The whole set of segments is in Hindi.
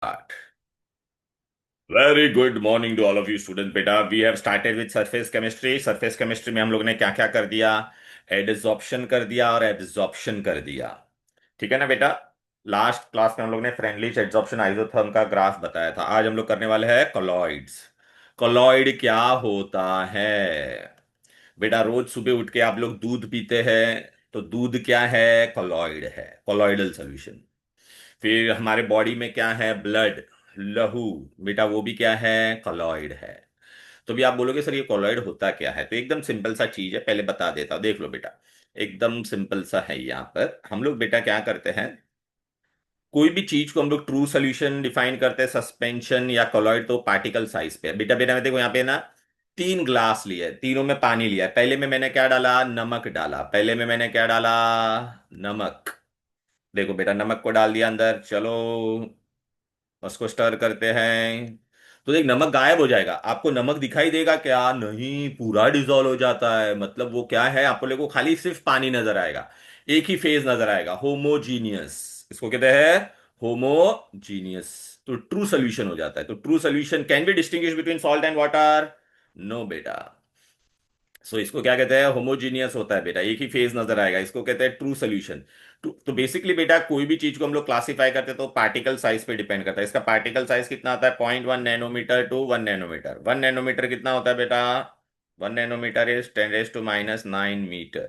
Start. Very good morning to all of you students बेटा we have started with surface chemistry. surface chemistry में हम लोग ने क्या क्या कर दिया? एडजॉर्प्शन कर दिया और एब्जॉर्प्शन कर दिया। ठीक है ना बेटा। लास्ट क्लास में हम लोग ने फ्रेंडली एडजॉर्प्शन आइसोथर्म का ग्राफ बताया था। आज हम लोग करने वाले हैं कॉलॉइड्स। कॉलॉइड क्या होता है? बेटा रोज सुबह उठ के आप लोग दूध पीते हैं, तो दूध क्या है? कॉलॉइड है, कॉलॉइडल सॉल्यूशन। फिर हमारे बॉडी में क्या है? ब्लड, लहू। बेटा वो भी क्या है? कॉलॉइड है। तो भी आप बोलोगे सर ये कॉलॉइड होता क्या है, तो एकदम सिंपल सा चीज है, पहले बता देता हूं, देख लो बेटा। एकदम सिंपल सा है। यहाँ पर हम लोग बेटा क्या करते हैं, कोई भी चीज को हम लोग ट्रू सोल्यूशन डिफाइन करते हैं, सस्पेंशन या कॉलॉइड, तो पार्टिकल साइज पे है। बेटा बेटा मैं देखो यहाँ पे ना, तीन ग्लास लिए, तीनों में पानी लिया है। पहले में मैंने क्या डाला? नमक डाला। पहले में मैंने क्या डाला? नमक। देखो बेटा नमक को डाल दिया अंदर, चलो उसको स्टर करते हैं। तो देख नमक गायब हो जाएगा, आपको नमक दिखाई देगा क्या? नहीं, पूरा डिजोल्व हो जाता है। मतलब वो क्या है, आपको लोगों को खाली सिर्फ पानी नजर आएगा, एक ही फेज नजर आएगा, होमोजीनियस। इसको कहते हैं होमोजीनियस। तो ट्रू सोल्यूशन हो जाता है। तो true solution can be distinguish between salt and water? No बेटा। सो इसको क्या कहते हैं? होमोजीनियस होता है बेटा, एक ही फेज नजर आएगा, इसको कहते हैं ट्रू सोल्यूशन। तो बेसिकली बेटा कोई भी चीज को हम लोग क्लासिफाई करते हैं तो पार्टिकल साइज पे डिपेंड करता है। इसका पार्टिकल साइज कितना आता है? 0.1 नैनोमीटर टू 1 नैनोमीटर। 1 नैनोमीटर कितना होता है बेटा? 1 नैनोमीटर इज 10⁻⁹मीटर।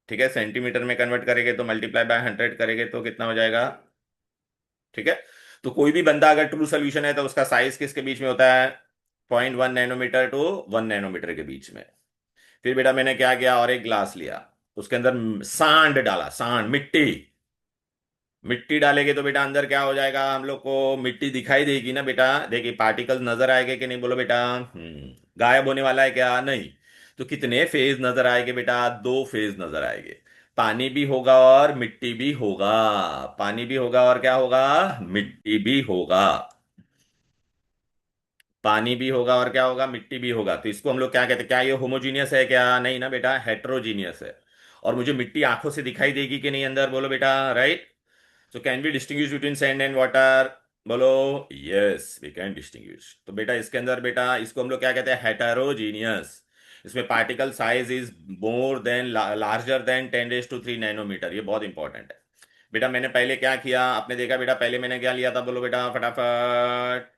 ठीक है, सेंटीमीटर में कन्वर्ट करेंगे तो मल्टीप्लाई बाय 100 करेंगे तो कितना हो जाएगा? ठीक है। तो कोई भी बंदा अगर ट्रू सोल्यूशन है तो उसका साइज किसके बीच में होता है? 0.1 नैनोमीटर टू 1 नैनोमीटर के बीच में। फिर बेटा मैंने क्या किया, और एक ग्लास लिया, उसके अंदर सांड डाला, सांड, मिट्टी। मिट्टी डालेंगे तो बेटा अंदर क्या हो जाएगा? हम लोग को मिट्टी दिखाई देगी ना बेटा। देखिए पार्टिकल्स नजर आएंगे कि नहीं, बोलो बेटा। गायब होने वाला है क्या? नहीं। तो कितने फेज नजर आएंगे बेटा? दो फेज नजर आएंगे। पानी भी होगा और मिट्टी भी होगा। पानी भी होगा और क्या होगा? मिट्टी भी होगा। पानी भी होगा और क्या होगा? मिट्टी भी होगा। तो इसको हम लोग क्या कहते हैं? क्या ये होमोजीनियस है क्या? नहीं ना बेटा, हेट्रोजीनियस है। और मुझे मिट्टी आंखों से दिखाई देगी कि नहीं अंदर, बोलो बेटा, right. So can be distinguish between sand and water? बोलो यस, वी कैन डिस्टिंग्विश। तो बेटा इसके अंदर बेटा इसको हम लोग क्या कहते हैं? हेटेरोजीनियस। इसमें particle size is more than, larger than 10⁻³ nanometre. ये बहुत इंपॉर्टेंट है। बेटा मैंने पहले क्या किया, आपने देखा बेटा, पहले मैंने क्या लिया था, बोलो बेटा फटाफट।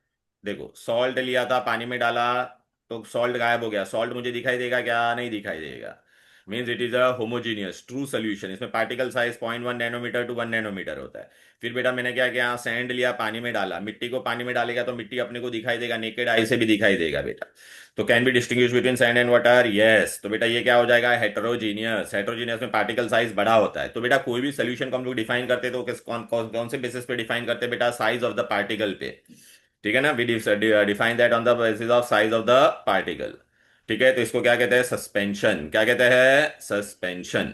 देखो सॉल्ट लिया था, पानी में डाला, तो सॉल्ट गायब हो गया। सॉल्ट मुझे दिखाई देगा क्या? नहीं दिखाई देगा। Means it is a homogeneous true solution. इसमें particle size 0.1 nanometre to 1 nanometre होता है। फिर बेटा मैंने क्या किया, सैंड लिया, पानी में डाला। मिट्टी को पानी में डालेगा तो मिट्टी अपने को दिखाई देगा, नेकेड आई से भी दिखाई देगा बेटा। तो can be distinguish between sand and water? Yes. तो बेटा ये क्या हो जाएगा? हेटेरोजीनियस। हेटेरोजीनियस में पार्टिकल साइज बड़ा होता है। तो बेटा कोई भी सोल्यूशन को हम लोग डिफाइन करते हैं तो किस कौन कौन कौन से बेसिस पे डिफाइन करते हैं बेटा? साइज ऑफ द पार्टिकल पे। ठीक है ना, we define that on the basis of size of the particle. ठीक है, तो इसको क्या कहते हैं? सस्पेंशन। क्या कहते हैं? सस्पेंशन।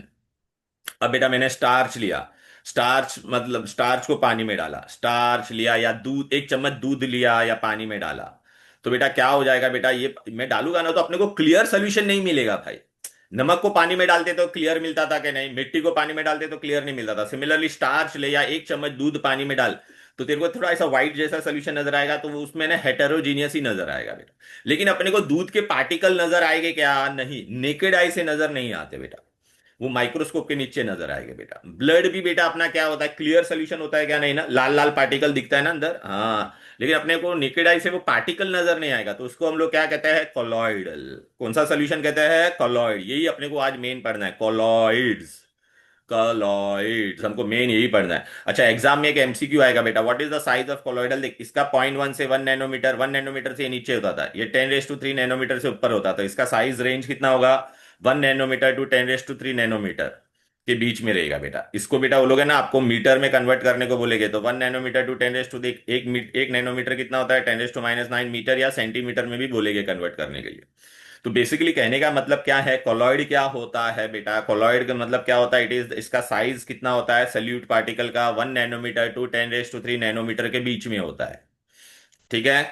अब बेटा मैंने स्टार्च लिया। स्टार्च मतलब स्टार्च को पानी में डाला, स्टार्च लिया या दूध, एक चम्मच दूध लिया या पानी में डाला। तो बेटा क्या हो जाएगा बेटा? ये मैं डालूंगा ना तो अपने को क्लियर सोल्यूशन नहीं मिलेगा भाई। नमक को पानी में डालते तो क्लियर मिलता था कि नहीं, मिट्टी को पानी में डालते तो क्लियर नहीं मिलता था। सिमिलरली स्टार्च ले या एक चम्मच दूध पानी में डाल, तो तेरे को थोड़ा ऐसा व्हाइट जैसा सोल्यूशन नजर आएगा, तो वो उसमें ना हेटेरोजीनियस ही नजर आएगा बेटा। लेकिन अपने को दूध के पार्टिकल नजर आएंगे क्या? नहीं, नेकेड आई से नजर नहीं आते बेटा, वो माइक्रोस्कोप के नीचे नजर आएगा बेटा। ब्लड भी बेटा अपना क्या होता है? क्लियर सोल्यूशन होता है क्या? नहीं ना, लाल लाल पार्टिकल दिखता है ना अंदर, हाँ। लेकिन अपने को नेकेड आई से वो पार्टिकल नजर नहीं आएगा, तो उसको हम लोग क्या कहते हैं? कॉलॉइडल। कौन सा सोल्यूशन कहते हैं? कॉलॉइड। यही अपने को आज मेन पढ़ना है, कॉलॉइड्स। कॉलॉइड्स हमको मेन यही पढ़ना है। अच्छा, एग्जाम में एक एमसीक्यू आएगा बेटा, what is the size of colloidal? देख, इसका 0.1 से 1 नैनोमीटर, 1 नैनोमीटर से नीचे होता था, ये 10⁻³ से ऊपर होता था। इसका साइज रेंज कितना होगा? 1 नैनोमीटर टू 10⁻³ के बीच में रहेगा बेटा। इसको बेटा बोलोगे ना, आपको मीटर में कन्वर्ट करने को बोलेगे तो 1 नैनोमीटर टू 10 देख, एक नैनोमीटर कितना होता है? 10⁻⁹मीटर, या सेंटीमीटर में भी बोलेगे कन्वर्ट करने के लिए। तो बेसिकली कहने का मतलब क्या है, कॉलॉइड क्या होता है बेटा? कॉलॉइड का मतलब क्या होता है? इट इज, इसका साइज कितना होता है सल्यूट पार्टिकल का? 1 नैनोमीटर टू 10⁻³ के बीच में होता है। ठीक है,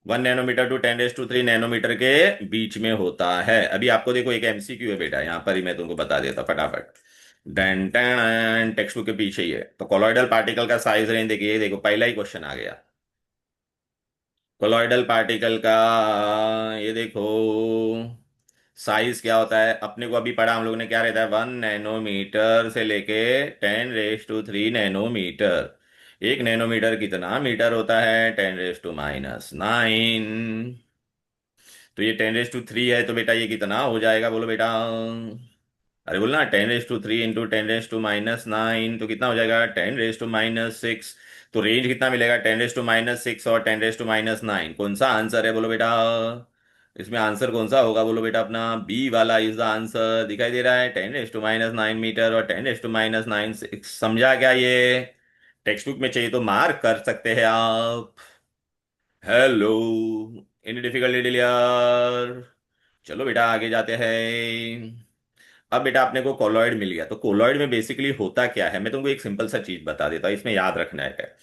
1 नैनोमीटर टू 10⁻³ के बीच में होता है। अभी आपको देखो एक एमसीक्यू है बेटा, यहां पर ही मैं तुमको बता देता फटाफट। टेक्स्ट बुक के पीछे ही है। तो कॉलॉइडल पार्टिकल का साइज रेंज देखिए, देखो पहला ही क्वेश्चन आ गया। कोलॉइडल पार्टिकल का ये देखो साइज क्या होता है, अपने को अभी पढ़ा हम लोग ने, क्या रहता है 1 नैनोमीटर से लेके 10⁻³ नैनोमीटर। 1 नैनोमीटर कितना मीटर होता है, 10⁻⁹। तो ये 10⁻³ है, तो बेटा ये कितना हो जाएगा बोलो बेटा। अरे बोल ना, 10⁻³ इंटू 10⁻⁹ तो कितना हो जाएगा 10⁻⁻⁶। तो रेंज कितना मिलेगा 10⁻⁶ और 10⁻⁹ कौन सा आंसर है बोलो बेटा। इसमें आंसर कौन सा होगा बोलो बेटा, अपना बी वाला इज द आंसर। दिखाई दे रहा है 10⁻⁹ और 10⁻⁹ समझा क्या ये। टेक्स्ट बुक में चाहिए तो मार्क कर सकते हैं आप। हेलो, एनी डिफिकल्टी डिलियर। चलो बेटा आगे जाते हैं। अब बेटा अपने को कोलॉइड मिल गया, तो कोलॉइड में बेसिकली होता क्या है, मैं तुमको एक सिंपल सा चीज बता देता हूँ, इसमें याद रखना है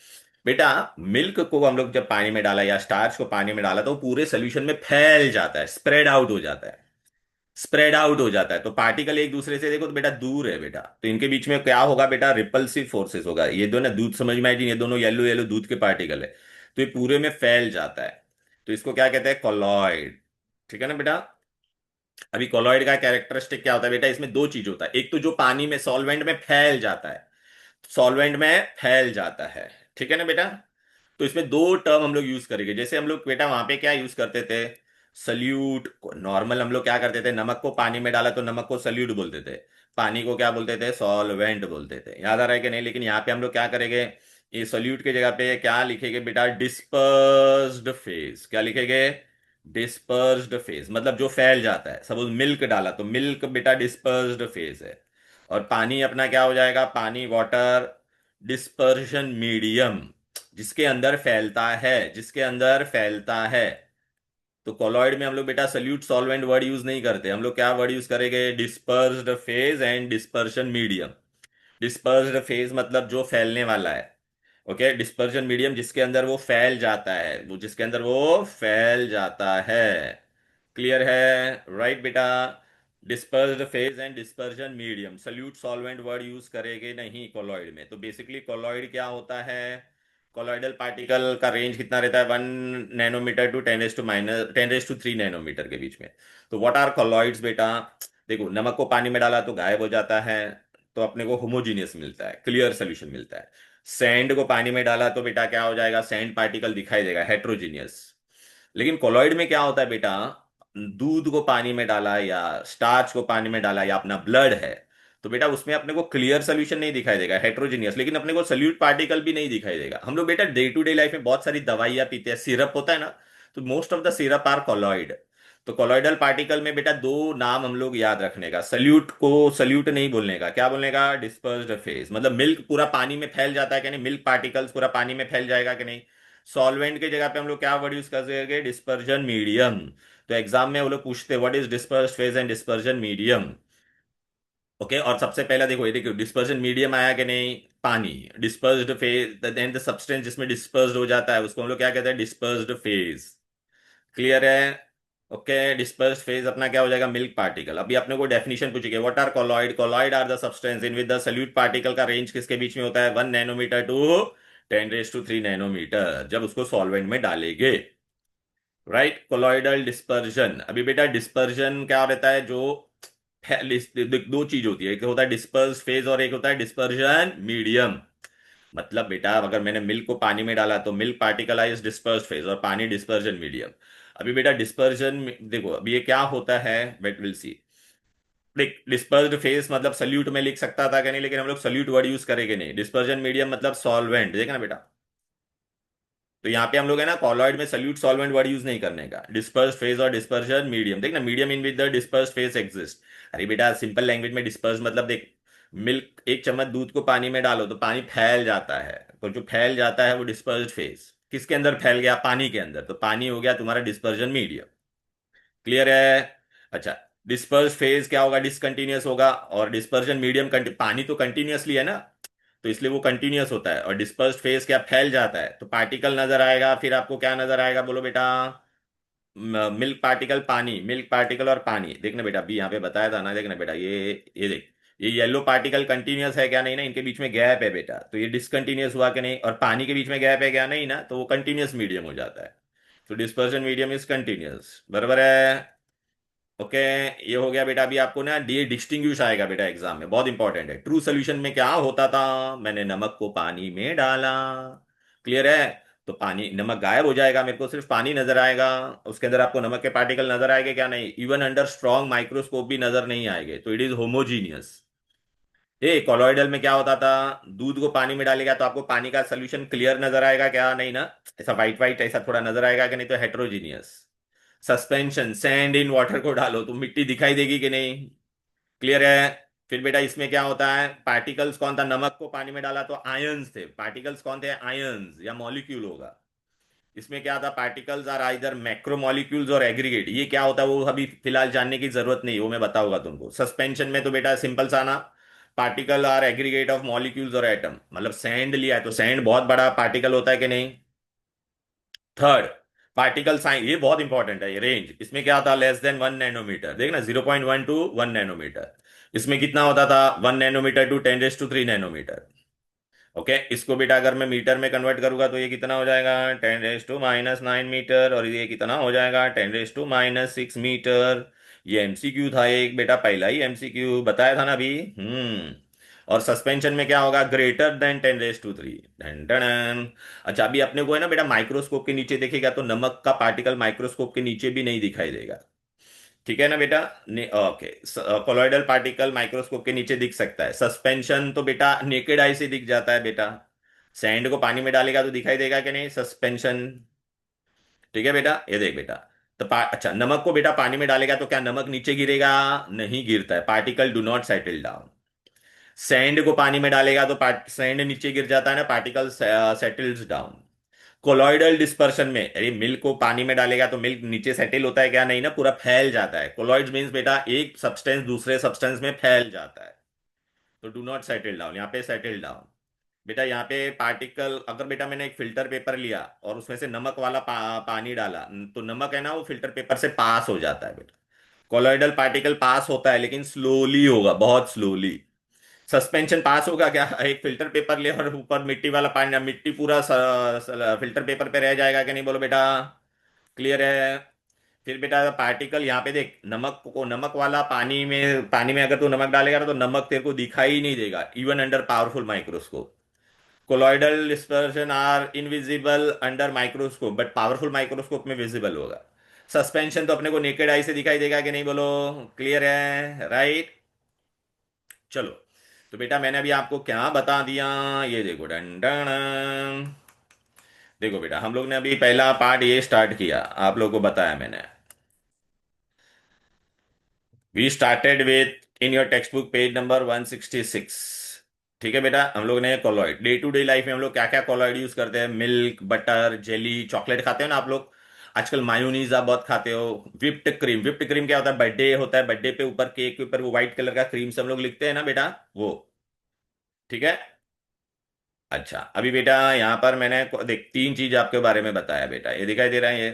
बेटा। मिल्क को हम लोग जब पानी में डाला या स्टार्च को पानी में डाला तो वो पूरे सोल्यूशन में फैल जाता है, स्प्रेड आउट हो जाता है। स्प्रेड आउट हो जाता है तो पार्टिकल एक दूसरे से देखो तो बेटा दूर है बेटा, तो इनके बीच में क्या होगा बेटा, रिपल्सिव फोर्सेस होगा। ये दोनों दूध समझ में आई थी, ये दोनों येलो येलो दूध के पार्टिकल है, तो ये पूरे में फैल जाता है। तो इसको क्या कहते हैं, कॉलॉइड। ठीक है ना बेटा। अभी कोलॉइड का कैरेक्टरिस्टिक क्या होता है बेटा, इसमें दो चीज होता है, एक तो जो पानी में सॉल्वेंट में फैल जाता है, सॉल्वेंट में फैल जाता है। ठीक है ना बेटा। तो इसमें दो टर्म हम लोग यूज करेंगे, जैसे हम लोग बेटा वहां पे क्या यूज करते थे, सल्यूट। नॉर्मल हम लोग क्या करते थे, नमक को पानी में डाला तो नमक को सल्यूट बोलते थे, पानी को क्या बोलते थे, सॉल्वेंट बोलते थे। याद आ रहा है कि नहीं, लेकिन यहाँ पे हम लोग क्या करेंगे, ये सल्यूट की जगह पे क्या लिखेंगे बेटा, डिस्पर्स्ड फेज। क्या लिखेंगे, डिस्पर्स्ड फेज, मतलब जो फैल जाता है। सपोज मिल्क डाला तो मिल्क बेटा डिस्पर्स्ड फेज है, और पानी अपना क्या हो जाएगा, पानी वाटर डिस्पर्शन मीडियम, जिसके अंदर फैलता है, जिसके अंदर फैलता है। तो कोलॉइड में हम लोग बेटा सल्यूट सॉल्वेंट वर्ड यूज नहीं करते, हम लोग क्या वर्ड यूज करेंगे, dispersed phase and dispersion medium. Dispersed phase मतलब जो फैलने वाला है, ओके। डिस्पर्जन मीडियम जिसके अंदर वो फैल जाता है, वो जिसके अंदर वो फैल जाता है। क्लियर है, राइट बेटा। Dispersed phase and dispersion medium, solute solvent word use करेंगे नहीं कोलॉइड में। तो बेसिकली कोलॉइड क्या होता है, कोलॉइडल पार्टिकल का रेंज कितना रहता है, 1 नैनोमीटर टू 10⁻³ नैनोमीटर के बीच में। तो व्हाट आर कोलॉइड्स बेटा, देखो नमक को पानी में डाला तो गायब हो जाता है, तो अपने को होमोजीनियस मिलता है, क्लियर सोल्यूशन मिलता है। सैंड को पानी में डाला तो बेटा क्या हो जाएगा, सैंड पार्टिकल दिखाई देगा, हेट्रोजीनियस। लेकिन कोलॉइड में क्या होता है बेटा, दूध को पानी में डाला या स्टार्च को पानी में डाला या अपना ब्लड है, तो बेटा उसमें अपने को क्लियर सोल्यूशन नहीं दिखाई देगा, हेट्रोजीनियस, लेकिन अपने को सल्यूट पार्टिकल भी नहीं दिखाई देगा। हम लोग बेटा डे टू डे लाइफ में बहुत सारी दवाइयां पीते हैं, सिरप होता है ना, तो most of the syrup are colloid. तो कोलॉइडल पार्टिकल में बेटा दो नाम हम लोग याद रखने का, सल्यूट को सल्यूट नहीं बोलने का, क्या बोलने का, डिस्पर्स्ड फेज। मतलब मिल्क पूरा पानी में फैल जाता है कि नहीं, मिल्क पार्टिकल्स पूरा पानी में फैल जाएगा कि नहीं। सॉल्वेंट की जगह पे हम लोग क्या वर्ड यूज करेंगे, डिस्पर्जन मीडियम। तो एग्जाम में वो लोग पूछते हैं what is dispersed phase and dispersion medium. Okay, और सबसे पहला देखो, ये देखो डिस्पर्जन मीडियम आया कि नहीं, पानी। Dispersed phase then the substance जिसमें डिस्पर्स्ड हो जाता है उसको हम लोग क्या कहते हैं, डिस्पर्स्ड फेज। क्लियर है। ओके, डिस्पर्स्ड फेज अपना क्या हो जाएगा, मिल्क पार्टिकल। अभी अपने को डेफिनेशन पूछेगी, what are colloid, colloid are the substance in with the solute particle का रेंज किसके बीच में होता है, 1 नैनोमीटर टू 10⁻³ नैनोमीटर, जब उसको सॉल्वेंट में डालेंगे। Right, colloidal dispersion. अभी बेटा डिस्पर्जन क्या रहता है, जो दो चीज होती है, एक होता है डिस्पर्स फेज और एक होता है डिस्पर्जन मीडियम। मतलब बेटा अगर मैंने मिल्क को पानी में डाला तो milk particle is disperse phase और पानी डिस्पर्जन मीडियम। अभी बेटा डिस्पर्जन देखो, अभी ये क्या होता है, बेट विल सी। देख डिस्पर्स्ड फेज मतलब सल्यूट में लिख सकता था कि नहीं, लेकिन हम लोग सल्यूट वर्ड यूज करेंगे नहीं। डिस्पर्जन मीडियम मतलब सॉल्वेंट, देखना बेटा। तो यहाँ पे हम लोग है ना कॉलॉइड में सल्यूट सॉल्वेंट वर्ड यूज नहीं करने का, डिस्पर्स फेज और डिस्पर्जन मीडियम। देख ना, medium in with the disperse phase exist. अरे बेटा सिंपल लैंग्वेज में डिस्पर्स मतलब देख, मिल्क 1 चम्मच दूध को पानी में डालो तो पानी फैल जाता है, तो जो फैल जाता है वो डिस्पर्स्ड फेज। किसके अंदर फैल गया, पानी के अंदर, तो पानी हो गया तुम्हारा डिस्पर्जन मीडियम। क्लियर है। अच्छा, डिस्पर्स फेज क्या होगा, डिसकंटिन्यूअस होगा, और डिस्पर्जन मीडियम पानी तो कंटिन्यूअसली है ना, तो इसलिए वो कंटिन्यूअस होता है। और डिस्पर्स्ड फेज क्या, फैल जाता है, तो पार्टिकल नजर आएगा, फिर आपको क्या नजर आएगा बोलो बेटा, मिल्क पार्टिकल, पानी, मिल्क पार्टिकल और पानी। देखना बेटा अभी यहाँ पे बताया था ना, देखना बेटा ये देख, ये येलो पार्टिकल कंटिन्यूअस है क्या, नहीं ना, इनके बीच में गैप है बेटा, तो ये डिसकंटिन्यूअस हुआ कि नहीं, और पानी के बीच में गैप है क्या, नहीं ना, तो वो कंटिन्यूअस मीडियम हो जाता है। तो डिस्पर्जन मीडियम इज कंटिन्यूअस, बराबर है। ओके, ये हो गया बेटा। अभी आपको ना डी डिस्टिंग्विश आएगा बेटा एग्जाम में, बहुत इंपॉर्टेंट है। ट्रू सोल्यूशन में क्या होता था, मैंने नमक को पानी में डाला, क्लियर है। तो पानी, नमक गायब हो जाएगा, मेरे को सिर्फ पानी नजर आएगा। उसके अंदर आपको नमक के पार्टिकल नजर आएंगे क्या, नहीं। इवन अंडर स्ट्रॉन्ग माइक्रोस्कोप भी नजर नहीं आएंगे, तो इट इज होमोजीनियस। ये कॉलोइडल में क्या होता था, दूध को पानी में डालेगा तो आपको पानी का सोल्यूशन क्लियर नजर आएगा क्या, नहीं ना। ऐसा वाइट वाइट ऐसा थोड़ा नजर आएगा कि नहीं, तो heterogeneous. Suspension, sand in water को डालो तो मिट्टी दिखाई देगी कि नहीं, क्लियर है। फिर बेटा इसमें क्या होता है, पार्टिकल्स कौन था, नमक को पानी में डाला तो आयंस थे, पार्टिकल्स कौन थे, आयंस या मॉलिक्यूल होगा। इसमें क्या था, पार्टिकल्स आर आइदर मैक्रोमोलिक्यूल्स और एग्रीगेट। ये क्या होता है वो अभी फिलहाल जानने की जरूरत नहीं, वो मैं बताऊंगा तुमको। सस्पेंशन में तो बेटा सिंपल सा ना, particle are aggregate of molecules और एटम, मतलब सैंड लिया है तो सैंड बहुत बड़ा पार्टिकल होता है कि नहीं। थर्ड, पार्टिकल साइज, ये बहुत इंपॉर्टेंट है, ये रेंज। इसमें क्या था, लेस देन 1 नैनोमीटर, देखना 0.1 टू 1 नैनोमीटर। इसमें कितना होता था, 1 नैनोमीटर टू 10⁻³ नैनोमीटर। ओके, इसको बेटा अगर मैं मीटर में कन्वर्ट करूंगा तो ये कितना हो जाएगा, 10⁻⁹मीटर, और ये कितना हो जाएगा, 10⁻⁶मीटर। ये एमसीक्यू था एक बेटा, पहला ही एमसीक्यू बताया था ना अभी। और सस्पेंशन में क्या होगा, ग्रेटर देन 10⁻³ अच्छा, अभी अपने को है ना बेटा, माइक्रोस्कोप के नीचे देखेगा तो नमक का पार्टिकल माइक्रोस्कोप के नीचे भी नहीं दिखाई देगा, ठीक है ना बेटा। ओके, कोलॉइडल पार्टिकल माइक्रोस्कोप के नीचे दिख सकता है, सस्पेंशन तो बेटा नेकेड आई से दिख जाता है बेटा। सैंड को पानी में डालेगा तो दिखाई देगा कि नहीं, सस्पेंशन। ठीक है बेटा, ये देख बेटा। तो अच्छा, नमक को बेटा पानी में डालेगा तो क्या नमक नीचे गिरेगा, नहीं गिरता है, particle do not settle down. Sand को पानी में डालेगा तो सैंड नीचे गिर जाता है ना, particle settles down. Colloidal dispersion में, अरे मिल्क को पानी में डालेगा तो मिल्क नीचे सेटल होता है क्या, नहीं ना, पूरा फैल जाता है। कोलॉइड्स मींस बेटा एक सब्सटेंस दूसरे सब्सटेंस में फैल जाता है, तो डू नॉट सेटल डाउन, यहाँ पे सेटल डाउन। बेटा यहाँ पे पार्टिकल, अगर बेटा मैंने एक फिल्टर पेपर लिया और उसमें से नमक वाला पानी डाला, तो नमक है ना वो फिल्टर पेपर से पास हो जाता है बेटा। कोलॉइडल पार्टिकल पास होता है लेकिन स्लोली होगा, बहुत स्लोली। सस्पेंशन पास होगा क्या, एक फिल्टर पेपर ले और ऊपर मिट्टी वाला पानी, मिट्टी पूरा फिल्टर पेपर पे रह जाएगा कि नहीं, बोलो बेटा, क्लियर है। फिर बेटा पार्टिकल यहाँ पे देख, नमक को, नमक वाला पानी में अगर तू नमक डालेगा तो नमक तेरे को दिखाई ही नहीं देगा, even under powerful microscope. Colloidal dispersion are invisible under microscope, but powerful microscope में विजिबल होगा। सस्पेंशन तो अपने को नेकेड आई से दिखाई देगा कि नहीं, बोलो, क्लियर है, राइट। चलो, तो बेटा मैंने अभी आपको क्या बता दिया, ये देखो, डन डन। देखो बेटा, हम लोग ने अभी पहला पार्ट ये स्टार्ट किया, आप लोगों को बताया मैंने। We started with in your text book page number 166। ठीक है बेटा, हम लोग ने colloid, day to day life में हम लोग क्या क्या कोलॉइड यूज करते हैं, मिल्क, बटर, जेली, चॉकलेट खाते हो ना आप लोग। आजकल मायोनीज आप बहुत खाते हो। विप्ड क्रीम, विप्ड क्रीम क्या होता है, बर्थडे होता है, बर्थडे पे ऊपर केक के ऊपर वो व्हाइट कलर का क्रीम से हम लोग लिखते हैं ना बेटा, वो, ठीक है। अच्छा, अभी बेटा यहाँ पर मैंने देख तीन चीज आपके बारे में बताया बेटा, ये दिखाई दे रहा है, ये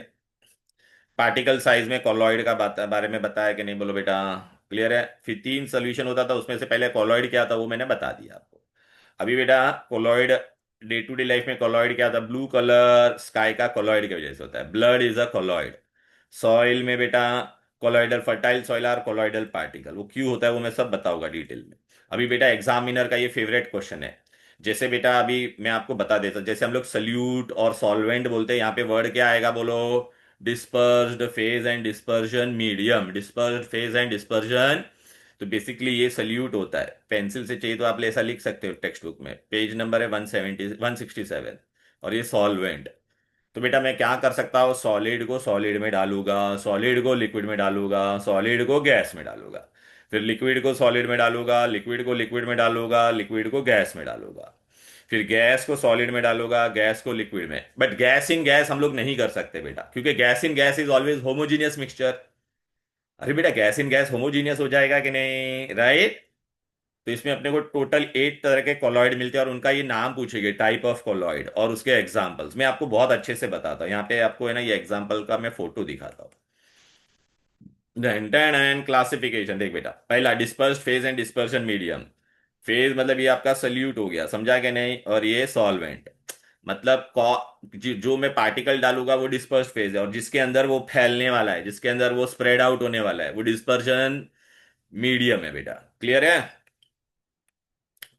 पार्टिकल साइज में कॉलॉइड का बारे में बताया कि नहीं, बोलो बेटा, क्लियर है। फिर तीन सोल्यूशन होता था, उसमें से पहले कॉलॉइड क्या था वो मैंने बता दिया आपको। अभी बेटा colloid, day to day life में कॉलॉइड क्या था, ब्लू कलर स्काई का कॉलॉइड की वजह से होता है, blood is a colloid. Soil में बेटा colloidal, fertile soil are colloidal particle, वो क्यों होता है वो मैं सब बताऊंगा डिटेल में। अभी बेटा एग्जामिनर का ये फेवरेट क्वेश्चन है। जैसे बेटा अभी मैं आपको बता देता हूं, जैसे हम लोग सल्यूट और सॉल्वेंट बोलते हैं, यहाँ पे वर्ड क्या आएगा, बोलो, dispersed phase and dispersion medium, dispersed phase and dispersion. तो बेसिकली ये सल्यूट होता है, पेंसिल से चाहिए तो आप ऐसा लिख सकते हो टेक्स्ट बुक में, पेज नंबर है 167। और ये सॉल्वेंट। तो बेटा मैं क्या कर सकता हूँ, सॉलिड को सॉलिड में डालूंगा, सॉलिड को लिक्विड में डालूंगा, सॉलिड को गैस में डालूंगा, फिर लिक्विड को सॉलिड में डालूंगा, लिक्विड को लिक्विड में डालूंगा, लिक्विड को गैस में डालूंगा, फिर गैस को सॉलिड में डालूंगा, गैस को लिक्विड में। बट गैस इन गैस हम लोग नहीं कर सकते बेटा, क्योंकि gas in gas is always homogeneous mixture. अरे बेटा गैस इन गैस होमोजीनियस हो जाएगा कि नहीं, राइट। तो इसमें अपने को टोटल 8 तरह के कॉलॉइड मिलते हैं, और उनका ये नाम पूछेंगे, टाइप ऑफ कॉलॉइड और उसके एग्जांपल्स मैं आपको बहुत अच्छे से बताता हूँ। यहाँ पे आपको है ना ये एग्जांपल का मैं फोटो दिखाता हूँ। एंड क्लासिफिकेशन देख बेटा, पहला dispersed phase and dispersion medium. Phase मतलब ये आपका सल्यूट हो गया, समझा कि नहीं, और ये सॉल्वेंट। मतलब जो मैं पार्टिकल डालूंगा वो डिस्पर्स फेज है, और जिसके अंदर वो फैलने वाला है, जिसके अंदर वो स्प्रेड आउट होने वाला है, वो डिस्पर्शन मीडियम है बेटा। क्लियर है?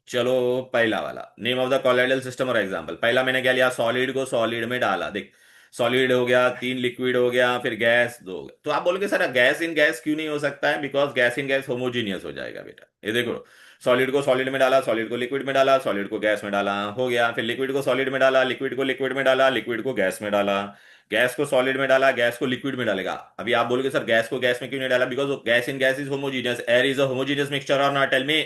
चलो, पहला वाला, name of the colloidal system और एग्जांपल। पहला मैंने क्या लिया, सॉलिड को सॉलिड में डाला। देख, सॉलिड हो गया, तीन लिक्विड हो गया, फिर गैस दो हो गया। तो आप बोलोगे सर गैस इन गैस क्यों नहीं हो सकता है? Because gas in gas homogeneous हो जाएगा बेटा। ये देखो, सॉलिड को सॉलिड में डाला, सॉलिड को लिक्विड में डाला, सॉलिड को गैस में डाला, हो गया। फिर लिक्विड को सॉलिड में डाला, लिक्विड को लिक्विड में डाला, लिक्विड को गैस में डाला, गैस को सॉलिड में डाला, गैस को लिक्विड में डालेगा। अभी आप बोलोगे सर गैस को गैस में क्यों नहीं डाला? Because gas in gas is homogeneous, air is a homogeneous mixture और नॉट? Tell me.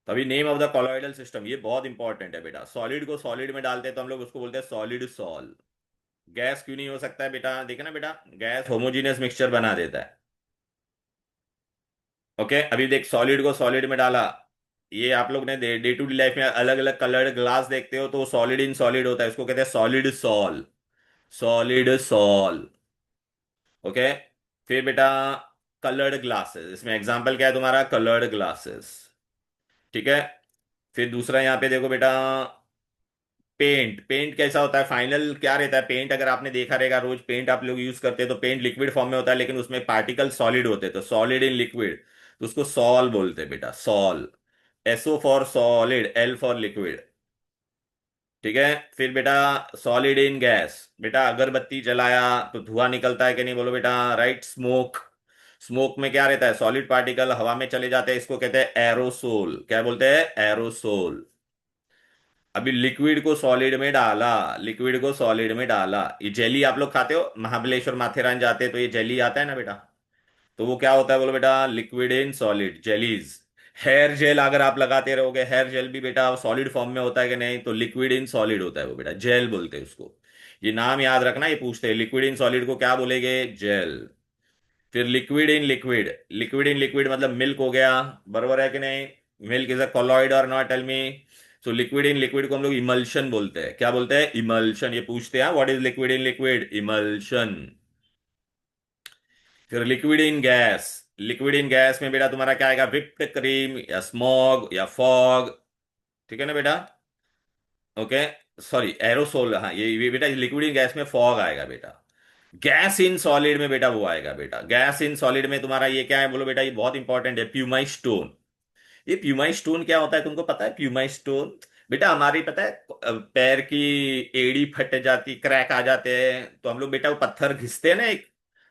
तभी name of the colloidal system, ये बहुत इंपॉर्टेंट है बेटा। सॉलिड को सॉलिड में डालते हैं तो हम लोग उसको बोलते हैं सॉलिड सॉल। गैस क्यों नहीं हो सकता है बेटा? देखना ना बेटा, गैस होमोजीनियस मिक्सचर बना देता है। ओके, अभी देख, सॉलिड को सॉलिड में डाला। ये आप लोग ने डे टू डे लाइफ में अलग अलग कलर्ड ग्लास देखते हो, तो सॉलिड इन सॉलिड होता है, उसको कहते हैं solid sol. Solid sol. Okay. फिर बेटा, कलर्ड ग्लासेस, इसमें एग्जांपल क्या है तुम्हारा? Coloured glasses. ठीक है। फिर दूसरा यहां पे देखो बेटा, पेंट। पेंट कैसा होता है? फाइनल क्या रहता है पेंट? अगर आपने देखा रहेगा, रोज पेंट आप लोग यूज करते हैं, तो पेंट लिक्विड फॉर्म में होता है, लेकिन उसमें पार्टिकल सॉलिड होते हैं, तो सॉलिड इन लिक्विड, तो उसको सॉल बोलते हैं बेटा, sol. S O for solid, L for liquid. ठीक है। फिर बेटा, सॉलिड इन गैस। बेटा अगरबत्ती जलाया तो धुआं निकलता है कि नहीं? बोलो बेटा, राइट, स्मोक। स्मोक में क्या रहता है? सॉलिड पार्टिकल हवा में चले जाते हैं, इसको कहते हैं एरोसोल। क्या बोलते हैं? एरोसोल। अभी लिक्विड को सॉलिड में डाला, लिक्विड को सॉलिड में डाला। ये जेली आप लोग खाते हो, महाबलेश्वर माथेरान जाते हैं तो ये जेली आता है ना बेटा, तो वो क्या होता है? बोलो बेटा, liquid in solid, jellies. Hair gel अगर आप लगाते रहोगे, हेयर जेल भी बेटा सॉलिड फॉर्म में होता है कि नहीं? तो लिक्विड इन सॉलिड होता है वो बेटा, जेल बोलते हैं उसको। ये नाम याद रखना, ये पूछते हैं लिक्विड इन सॉलिड को क्या बोलेंगे? जेल। फिर liquid in liquid, liquid in liquid मतलब मिल्क हो गया, बरोबर है कि नहीं? मिल्क इज अ कॉलॉइड और not? Tell me. So liquid in liquid को हम लोग इमल्शन बोलते हैं। क्या बोलते हैं? इमल्शन। ये पूछते हैं what is liquid in liquid? Emulsion. फिर liquid in gas, liquid in gas में बेटा तुम्हारा क्या आएगा? विप्ड क्रीम या स्मॉग या फॉग। ठीक है ना बेटा? ओके। सॉरी, एरोसोल, हाँ, ये बेटा लिक्विड इन गैस में फॉग आएगा बेटा। गैस इन सॉलिड में बेटा वो आएगा बेटा, गैस इन सॉलिड में तुम्हारा ये क्या है? बोलो बेटा, ये बहुत इंपॉर्टेंट है, प्यूमाई स्टोन। ये प्यूमाई स्टोन क्या होता है तुमको पता है? प्यूमाई स्टोन बेटा, हमारी पता है पैर की एड़ी फट जाती, क्रैक आ जाते हैं, तो हम लोग बेटा वो पत्थर घिसते हैं ना, एक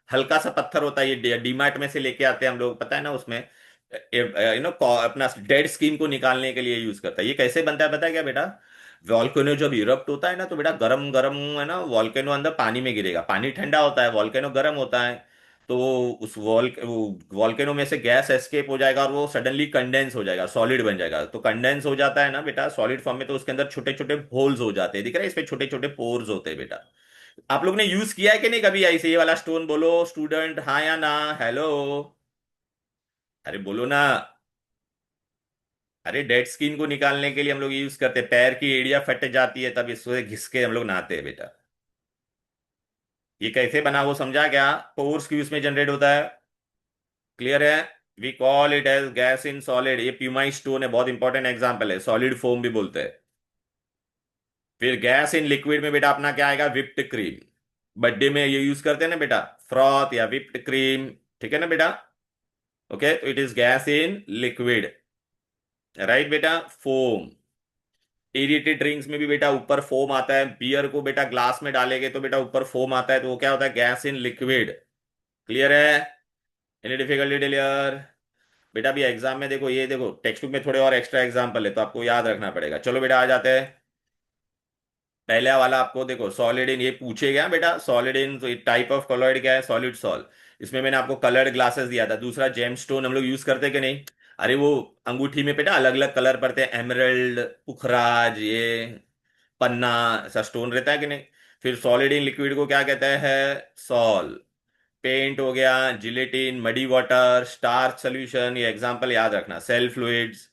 हल्का सा पत्थर होता है, ये डीमार्ट में से लेके आते हैं हम लोग, पता है ना? उसमें अपना डेड स्किन को निकालने के लिए यूज करता है। ये कैसे बनता है पता है क्या बेटा? वॉल्केनो जब इरप्ट होता है ना, तो बेटा गरम गरम है ना, वॉल्केनो अंदर पानी में गिरेगा, पानी ठंडा होता है, वॉल्केनो गरम होता है, तो उस वॉल्केनो में से गैस एस्केप हो जाएगा और वो सडनली कंडेंस हो जाएगा, सॉलिड बन जाएगा। तो कंडेंस हो जाता है ना बेटा सॉलिड फॉर्म में, तो उसके अंदर छोटे छोटे होल्स हो जाते हैं, दिख रहा है इस पे? छोटे छोटे पोर्स होते हैं बेटा। आप लोग ने यूज किया है कि नहीं कभी ऐसे ये वाला स्टोन? बोलो स्टूडेंट, हाँ या ना? हेलो, अरे बोलो ना। अरे डेड स्किन को निकालने के लिए हम लोग यूज करते हैं, पैर की एड़िया फट जाती है तब इससे घिस के हम लोग नहाते हैं बेटा। ये कैसे बना वो समझा क्या? पोर्स की उसमें जनरेट होता है। क्लियर है? We call it as gas in solid. ये प्यूमाई स्टोन है, बहुत इंपॉर्टेंट एग्जांपल है, सॉलिड फोम भी बोलते हैं। फिर गैस इन लिक्विड में बेटा अपना क्या आएगा? Whipped cream. बर्थडे में ये यूज करते हैं ना बेटा, फ्रॉथ या विप्ड क्रीम। ठीक है ना बेटा? ओके, तो it is gas in liquid, right बेटा? फोम। एरिएटेड ड्रिंक्स में भी बेटा ऊपर फोम आता है, बियर को बेटा ग्लास में डालेंगे तो बेटा ऊपर फोम आता है, तो वो क्या होता है? Gas in liquid. क्लियर है? Any difficulty clear? बेटा भी एग्जाम में देखो, ये देखो टेक्स्ट बुक में थोड़े और एक्स्ट्रा एग्जाम्पल है, तो आपको याद रखना पड़ेगा। चलो बेटा आ जाते हैं। पहले वाला आपको देखो, सॉलिड इन, ये पूछेगा बेटा सॉलिड इन तो टाइप ऑफ कॉलॉइड क्या है? Solid sol. इसमें मैंने आपको कलर्ड ग्लासेस दिया था। दूसरा, जेम स्टोन हम लोग यूज करते हैं कि नहीं? अरे वो अंगूठी में बेटा अलग अलग कलर पड़ते हैं, एमरल्ड, पुखराज, ये पन्ना, ऐसा स्टोन रहता है कि नहीं? फिर सॉलिड इन लिक्विड को क्या कहता है? सॉल। पेंट हो गया, gelatin, muddy water, starch solution, ये एग्जांपल याद रखना, cell fluids.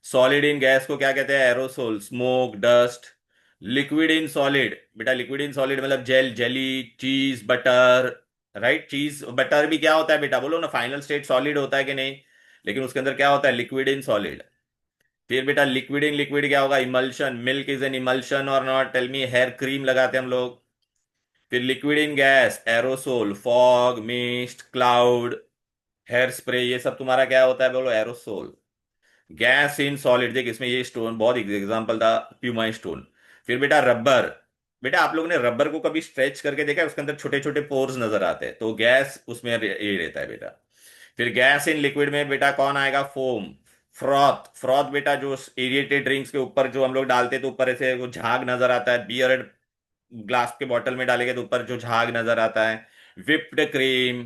Solid in gas को क्या कहते हैं? Aerosol, smoke, dust. Liquid in solid बेटा, लिक्विड इन सॉलिड मतलब gel, jelly, cheese, butter. Right, cheese butter भी क्या होता है बेटा? बोलो ना, फाइनल स्टेट सॉलिड होता है कि नहीं? लेकिन उसके अंदर क्या होता है? Liquid in solid. फिर बेटा लिक्विड इन लिक्विड क्या होगा, emulsion, milk is an emulsion और not, tell me, hair cream लगाते हैं हम लोग। फिर liquid in gas, aerosol, fog, mist, cloud, hair spray, ये सब तुम्हारा क्या होता है, बोलो एरोसोल। गैस इन सॉलिड, देख इसमें ये स्टोन बहुत एग्जांपल था, प्यूमाइन स्टोन। फिर बेटा रबर, बेटा आप लोगों ने रबर को कभी स्ट्रेच करके देखा है, उसके अंदर छोटे छोटे पोर्स नजर आते हैं, तो गैस उसमें ये रहता है बेटा। फिर गैस इन लिक्विड में बेटा कौन आएगा, फोम। फ्रॉथ, फ्रॉथ बेटा जो एरिएटेड ड्रिंक्स के ऊपर जो हम लोग डालते हैं तो ऊपर ऐसे वो झाग नजर आता है, बियर ग्लास के बॉटल में डालेंगे तो ऊपर जो झाग नजर आता है। विप्ड क्रीम,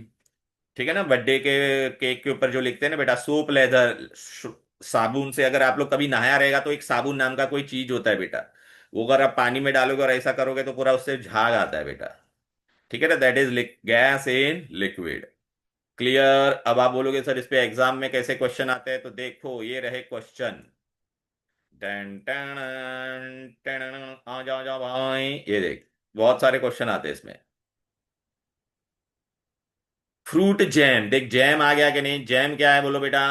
ठीक है ना, बर्थडे के केक के ऊपर जो लिखते हैं ना बेटा, सोप लेदर, साबुन से अगर आप लोग कभी नहाया रहेगा तो एक साबुन नाम का कोई चीज होता है बेटा, वो अगर आप पानी में डालोगे और ऐसा करोगे तो पूरा उससे झाग आता है बेटा। ठीक है ना, that is gas in liquid. Clear. अब आप बोलोगे सर इस पे एग्जाम में कैसे क्वेश्चन आते हैं, तो देखो ये रहे क्वेश्चन। टन टन टन, आ जाओ जाओ भाई, ये देख बहुत सारे क्वेश्चन आते हैं इसमें। फ्रूट जैम, देख जैम आ गया कि नहीं, जैम क्या है बोलो बेटा।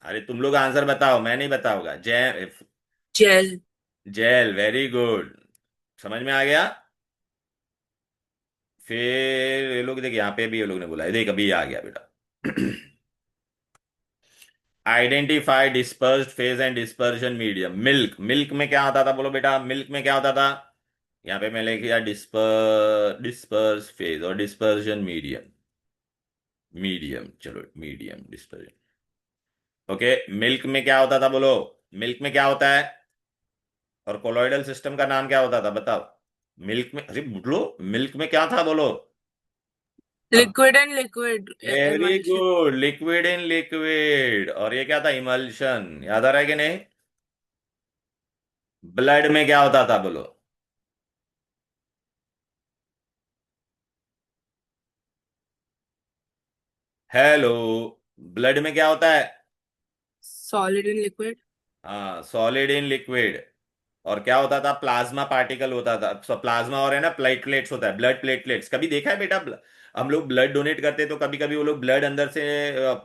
अरे तुम लोग आंसर बताओ, मैं नहीं बताऊंगा। Jam, gel. Gel, very good, समझ में आ गया। फिर ये लोग देख यहाँ पे भी ये लोग ने बोला है, देख अभी आ गया बेटा। Identify dispersed phase and dispersion medium. Milk, milk में क्या आता था बोलो बेटा, मिल्क में क्या होता था। यहाँ पे मैंने किया डिस्पर्स फेज और डिस्पर्जन मीडियम, मीडियम चलो मीडियम डिस्पर्जन। ओके, मिल्क में क्या होता था बोलो, मिल्क में क्या होता है, और कोलोइडल सिस्टम का नाम क्या होता था बताओ। मिल्क में, अरे बोलो मिल्क में क्या था बोलो। अब liquid and liquid very emulsion. Good, liquid in liquid, और ये क्या था, इमल्शन, याद आ रहा है कि नहीं। ब्लड में क्या होता था बोलो। हेलो, ब्लड में क्या होता है। Solid in liquid. हाँ, सॉलिड इन लिक्विड। और क्या होता था, प्लाज्मा पार्टिकल होता था, सो प्लाज्मा और है ना प्लेटलेट्स होता है, ब्लड प्लेटलेट्स, कभी देखा है बेटा हम लोग ब्लड डोनेट करते हैं तो कभी कभी वो लोग ब्लड अंदर से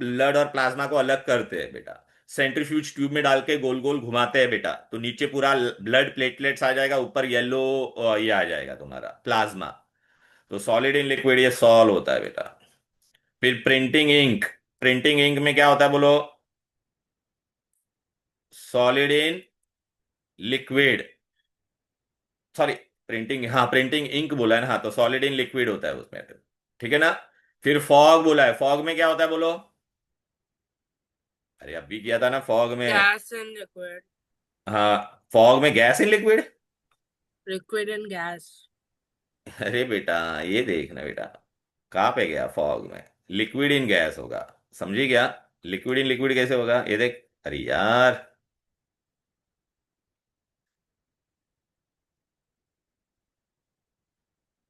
ब्लड और प्लाज्मा को अलग करते हैं बेटा, सेंट्रीफ्यूज ट्यूब में डाल के गोल गोल घुमाते हैं बेटा, तो नीचे पूरा ब्लड प्लेटलेट्स आ जाएगा, ऊपर येलो ये आ जाएगा तुम्हारा प्लाज्मा। तो सॉलिड इन लिक्विड ये सॉल होता है बेटा। फिर प्रिंटिंग इंक, प्रिंटिंग इंक में क्या होता है बोलो, solid in liquid, sorry printing, हाँ प्रिंटिंग इंक बोला है ना, हाँ तो सॉलिड इन लिक्विड होता है उसमें। ठीक है ना। फिर फॉग बोला है, फॉग में क्या होता है बोलो। अरे अभी किया था ना फॉग में। Gas and liquid. हाँ, फॉग में gas in liquid. Liquid and gas. अरे बेटा ये देखना बेटा, कहाँ पे गया फॉग में, लिक्विड इन गैस होगा, समझी क्या। लिक्विड इन लिक्विड कैसे होगा ये देख, अरे यार,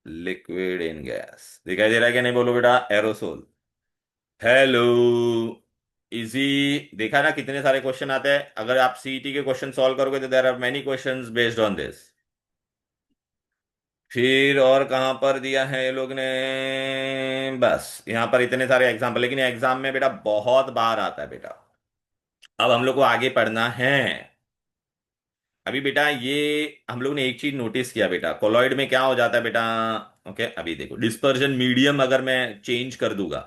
लिक्विड इन गैस दिखाई दे रहा है कि नहीं बोलो बेटा, एरोसोल। Hello, easy. देखा ना कितने सारे क्वेश्चन आते हैं, अगर आप सीईटी के क्वेश्चन सॉल्व करोगे तो there are many questions based on this. फिर और कहां पर दिया है ये लोग ने, बस यहाँ पर इतने सारे एग्जाम्पल, लेकिन एग्जाम में बेटा बहुत बार आता है बेटा। अब हम लोग को आगे पढ़ना है। अभी बेटा ये हम लोग ने एक चीज नोटिस किया बेटा, कोलॉइड में क्या हो जाता है बेटा। ओके, अभी देखो डिस्पर्जन मीडियम अगर मैं चेंज कर दूंगा,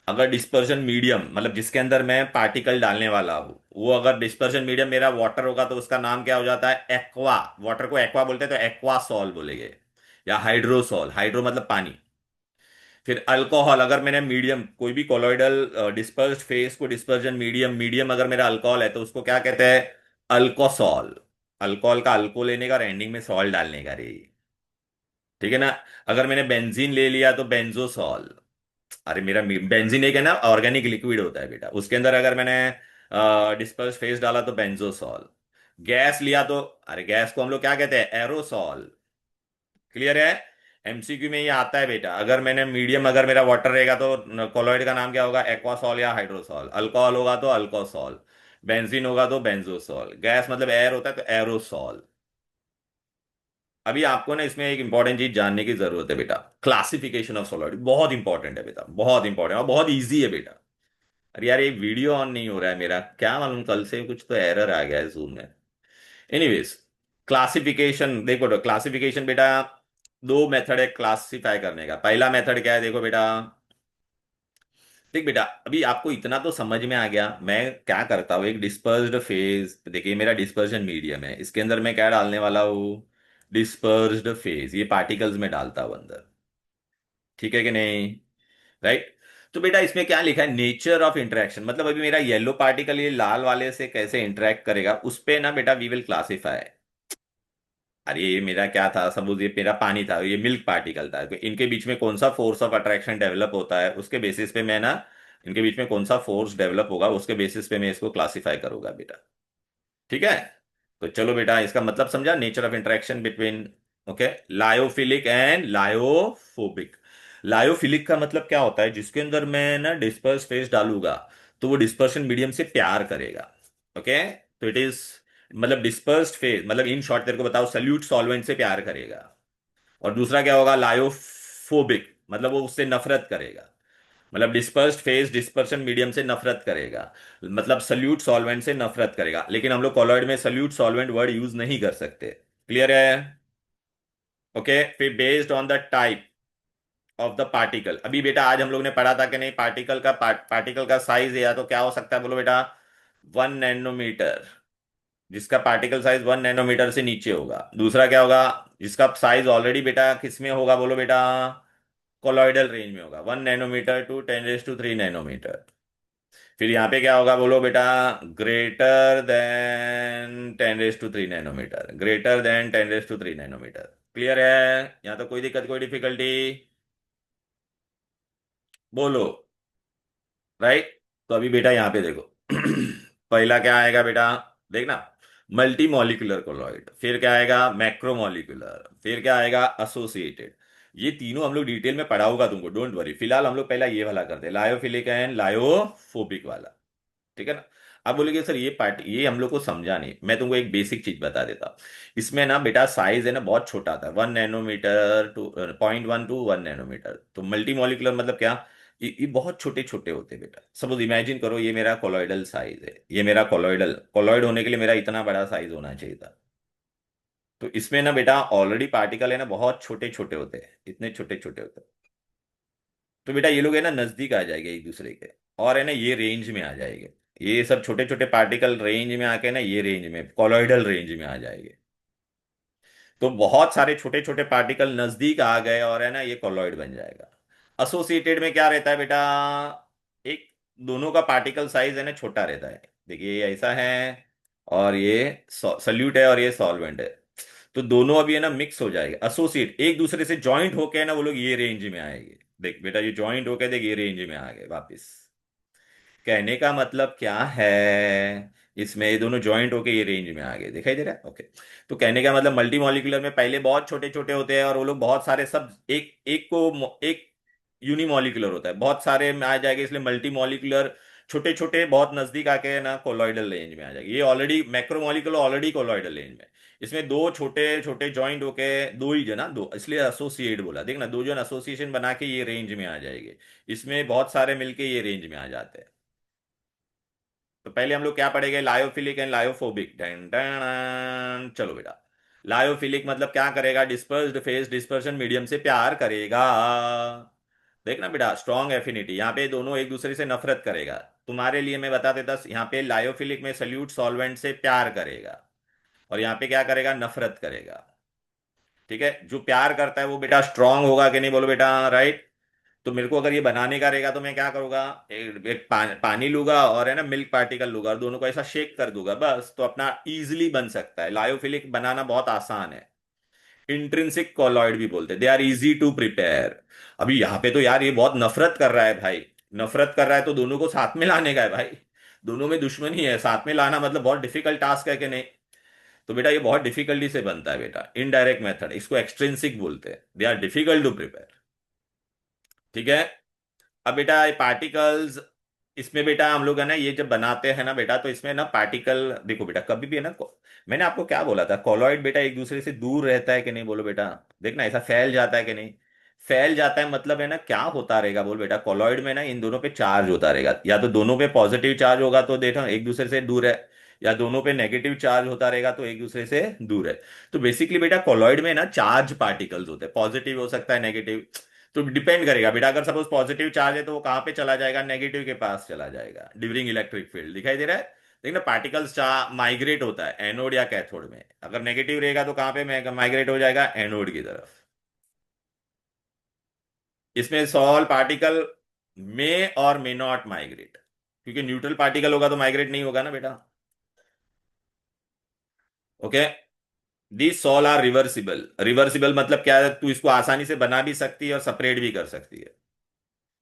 अगर डिस्पर्जन मीडियम मतलब जिसके अंदर मैं पार्टिकल डालने वाला हूं, वो अगर डिस्पर्जन मीडियम मेरा वाटर होगा तो उसका नाम क्या हो जाता है, एक्वा। वाटर को एक्वा बोलते हैं तो एक्वा सॉल बोलेंगे, या हाइड्रोसॉल, हाइड्रो मतलब पानी। फिर अल्कोहल, अगर मैंने मीडियम कोई भी कोलोइडल डिस्पर्स्ड फेस को डिस्पर्जन मीडियम, मीडियम अगर मेरा अल्कोहल है तो उसको क्या कहते हैं, अल्कोसॉल। अल्कोहल का अल्को लेने का और एंडिंग में सॉल डालने का रे, ठीक है ना। अगर मैंने बेंजीन ले लिया तो बेंजोसॉल। अरे मेरा बेंजीन एक है ना ऑर्गेनिक लिक्विड होता है बेटा, उसके अंदर अगर मैंने डिस्पर्स फेस डाला तो बेंजोसॉल। गैस लिया तो, अरे गैस को हम लोग क्या कहते हैं, एरोसॉल। क्लियर है। एमसीक्यू में ये आता है बेटा, अगर मैंने मीडियम अगर मेरा वाटर रहेगा तो कोलॉइड का नाम क्या होगा, एक्वासॉल या हाइड्रोसॉल। अल्कोहल होगा तो अल्कोसॉल, बेंजीन होगा तो बेंजोसॉल, गैस मतलब एयर होता है तो एरोसॉल। अभी आपको ना इसमें एक इंपॉर्टेंट चीज जानने की जरूरत है बेटा, क्लासिफिकेशन ऑफ सॉलिड बहुत इंपॉर्टेंट है बेटा, बहुत इंपॉर्टेंट और बहुत इजी है बेटा। अरे यार ये वीडियो ऑन नहीं हो रहा है मेरा, क्या मालूम कल से कुछ तो एरर आ गया है जूम में। एनीवेज, क्लासिफिकेशन देखो, तो क्लासिफिकेशन बेटा दो मेथड है क्लासिफाई करने का। पहला मेथड क्या है, देखो बेटा, देख बेटा, अभी आपको इतना तो समझ में आ गया मैं क्या करता हूँ। एक डिस्पर्स्ड फेज, देखिए मेरा डिस्पर्जन मीडियम है, इसके अंदर मैं क्या डालने वाला हूँ, डिस्पर्स्ड फेज, ये पार्टिकल्स में डालता हूँ अंदर, ठीक है कि नहीं, राइट। तो बेटा इसमें क्या लिखा है, नेचर ऑफ इंटरेक्शन, मतलब अभी मेरा येलो पार्टिकल ये लाल वाले से कैसे इंटरेक्ट करेगा उस पे ना बेटा वी विल क्लासीफाई। अरे ये मेरा क्या था, सपोज ये मेरा पानी था, ये मिल्क पार्टिकल था, तो इनके बीच में कौन सा फोर्स ऑफ अट्रैक्शन डेवलप होता है उसके बेसिस पे मैं ना, इनके बीच में कौन सा फोर्स डेवलप होगा उसके बेसिस पे मैं इसको क्लासीफाई करूंगा बेटा, ठीक है। तो चलो बेटा, इसका मतलब समझा, nature of interaction between, okay, lyophilic and lyophobic. Lyophilic का मतलब क्या होता है, जिसके अंदर मैं ना डिस्पर्स फेस डालूंगा तो वो डिस्पर्शन मीडियम से प्यार करेगा, ओके। तो इट इज, मतलब डिस्पर्स्ड फेज, मतलब इन शॉर्ट तेरे को बताओ, सल्यूट सॉल्वेंट से प्यार करेगा। और दूसरा क्या होगा, लायोफोबिक, मतलब वो उससे नफरत करेगा। मतलब डिस्पर्स्ड फेज डिस्पर्शन मीडियम से नफरत करेगा, मतलब सल्यूट सॉल्वेंट से नफरत करेगा, लेकिन हम लोग कॉलॉइड में सल्यूट सॉल्वेंट वर्ड यूज नहीं कर सकते। क्लियर है, ओके। फिर based on the type of the particle, अभी बेटा आज हम लोग ने पढ़ा था कि नहीं, पार्टिकल का पार्टिकल का साइज या तो क्या हो सकता है, बोलो बेटा, 1 नैनोमीटर, जिसका पार्टिकल साइज 1 नैनोमीटर से नीचे होगा। दूसरा क्या होगा, जिसका साइज ऑलरेडी बेटा किस में होगा, बोलो बेटा, कोलॉइडल रेंज में होगा, 1 नैनोमीटर टू 10⁻³ नैनोमीटर। फिर यहाँ पे क्या होगा, बोलो बेटा, greater than 10⁻³ nanometre, greater than 10⁻³ nanometre. Clear है, यहाँ तो कोई दिक्कत कोई डिफिकल्टी, बोलो, राइट। तो अभी बेटा यहाँ पे देखो, पहला क्या आएगा बेटा, देखना, मल्टी मॉलिक्यूलर कोलॉइड, फिर क्या आएगा, मैक्रोमोलिकुलर, फिर क्या आएगा, एसोसिएटेड। ये तीनों हम लोग डिटेल में पढ़ाऊंगा तुमको, डोंट वरी, फिलहाल हम लोग पहला ये वाला करते हैं, लायोफिलिक एंड लायोफोबिक वाला, ठीक है ना। आप बोलेंगे सर ये पार्ट ये हम लोग को समझा नहीं, मैं तुमको एक बेसिक चीज बता देता हूं। इसमें ना बेटा साइज है ना बहुत छोटा था, 1 नैनोमीटर टू 0.1 टू 1 नैनोमीटर। तो मल्टी मॉलिक्यूलर मतलब क्या, ये बहुत छोटे छोटे होते हैं बेटा। सपोज इमेजिन करो ये मेरा कोलॉइडल साइज है, ये मेरा कोलॉइडल, कोलॉइड होने के लिए मेरा इतना बड़ा साइज होना चाहिए था। तो इसमें ना बेटा ऑलरेडी पार्टिकल है ना बहुत छोटे छोटे होते हैं, इतने छोटे छोटे होते हैं। तो बेटा ये लोग है ना नजदीक आ जाएंगे एक दूसरे के, और है ना ये रेंज में आ जाएंगे, ये सब छोटे छोटे पार्टिकल रेंज में आके ना ये रेंज में कॉलॉइडल रेंज में आ जाएंगे। तो बहुत सारे छोटे छोटे पार्टिकल नजदीक आ गए और है ना ये कॉलॉइड बन जाएगा। एसोसिएटेड में क्या रहता है बेटा, एक, दोनों का पार्टिकल साइज है ना छोटा रहता है, देखिए ये ऐसा है, और ये सल्यूट है और ये सॉल्वेंट है। तो दोनों अभी है ना मिक्स हो जाएंगे, एसोसिएट एक दूसरे से जॉइंट होके है ना वो लोग ये रेंज में आएंगे। देख बेटा ये जॉइंट होके देख ये रेंज में आ गए वापस। कहने का मतलब क्या है, इसमें ये दोनों जॉइंट होके ये रेंज में आ गए, दिखाई दे रहा है, ओके। तो कहने का मतलब मल्टी मॉलिक्यूलर में पहले बहुत छोटे छोटे होते हैं और वो लोग बहुत सारे सब एक एक को एक यूनिमॉलिक्यूलर होता है, बहुत सारे में आ जाएगा, इसलिए मल्टी मॉलिक्यूलर छोटे छोटे बहुत नजदीक आके ना कोलॉइडल रेंज में आ जाएगी। ये already macromolecular already colloidal range में, इसमें दो छोटे छोटे जॉइंट होके, दो ही जना, दो इसलिए एसोसिएट बोला, देखना दो जन एसोसिएशन बना के ये रेंज में आ जाएंगे, इसमें बहुत सारे मिलके ये रेंज में आ जाते हैं। तो पहले हम लोग क्या पढ़ेंगे, lyophilic and lyophobic, done done. चलो बेटा, लायोफिलिक मतलब क्या करेगा, डिस्पर्स्ड फेज डिस्पर्शन मीडियम से प्यार करेगा। देखना बेटा स्ट्रॉन्ग एफिनिटी, यहाँ पे दोनों एक दूसरे से नफरत करेगा। तुम्हारे लिए मैं बता देता, यहाँ पे लायोफिलिक में सल्यूट सॉल्वेंट से प्यार करेगा, और यहाँ पे क्या करेगा, नफरत करेगा, ठीक है। जो प्यार करता है वो बेटा स्ट्रांग होगा कि नहीं, बोलो बेटा, राइट। तो मेरे को अगर ये बनाने का रहेगा तो मैं क्या करूंगा, एक पानी लूंगा और है ना मिल्क पार्टिकल लूंगा और दोनों को ऐसा शेक कर दूंगा बस, तो अपना इजीली बन सकता है। लायोफिलिक बनाना बहुत आसान है, इंट्रिंसिक कॉलॉइड भी बोलते हैं, they are easy to prepare. अभी यहाँ पे तो यार ये बहुत नफरत कर रहा है भाई, नफरत कर रहा है तो दोनों को साथ में लाने का है भाई, दोनों में दुश्मनी है, साथ में लाना मतलब बहुत डिफिकल्ट टास्क है कि नहीं। तो बेटा ये बहुत डिफिकल्टी से बनता है बेटा, इनडायरेक्ट मेथड, इसको एक्सट्रिंसिक बोलते हैं, they are difficult to prepare, ठीक है। अब बेटा ये पार्टिकल्स, इसमें बेटा हम लोग है ना ये जब बनाते हैं ना बेटा, तो इसमें ना पार्टिकल देखो बेटा कभी भी है ना मैंने आपको क्या बोला था, कॉलॉइड बेटा एक दूसरे से दूर रहता है कि नहीं, बोलो बेटा, देखना ऐसा फैल जाता है कि नहीं, फैल जाता है मतलब है ना, क्या होता रहेगा बोल बेटा, कॉलॉइड में ना इन दोनों पे चार्ज होता रहेगा, या तो दोनों पे पॉजिटिव चार्ज होगा तो देखो एक दूसरे से दूर है, या दोनों पे नेगेटिव चार्ज होता रहेगा तो एक दूसरे से दूर है। तो बेसिकली बेटा कॉलॉइड में ना चार्ज पार्टिकल्स होते हैं, पॉजिटिव हो सकता है नेगेटिव। तो डिपेंड करेगा बेटा, अगर सपोज पॉजिटिव चार्ज है तो वो कहाँ पे चला जाएगा, नेगेटिव के पास चला जाएगा ड्यूरिंग इलेक्ट्रिक फील्ड, दिखाई दे रहा है। देखना पार्टिकल्स माइग्रेट होता है एनोड या कैथोड में, अगर नेगेटिव रहेगा तो कहाँ पे माइग्रेट हो जाएगा, एनोड की तरफ। इसमें सॉल पार्टिकल मे और मे नॉट माइग्रेट, क्योंकि न्यूट्रल पार्टिकल होगा तो माइग्रेट नहीं होगा ना बेटा। Okay. The sol are reversible, reversible मतलब क्या है, तू इसको आसानी से बना भी सकती है और सेपरेट भी कर सकती है।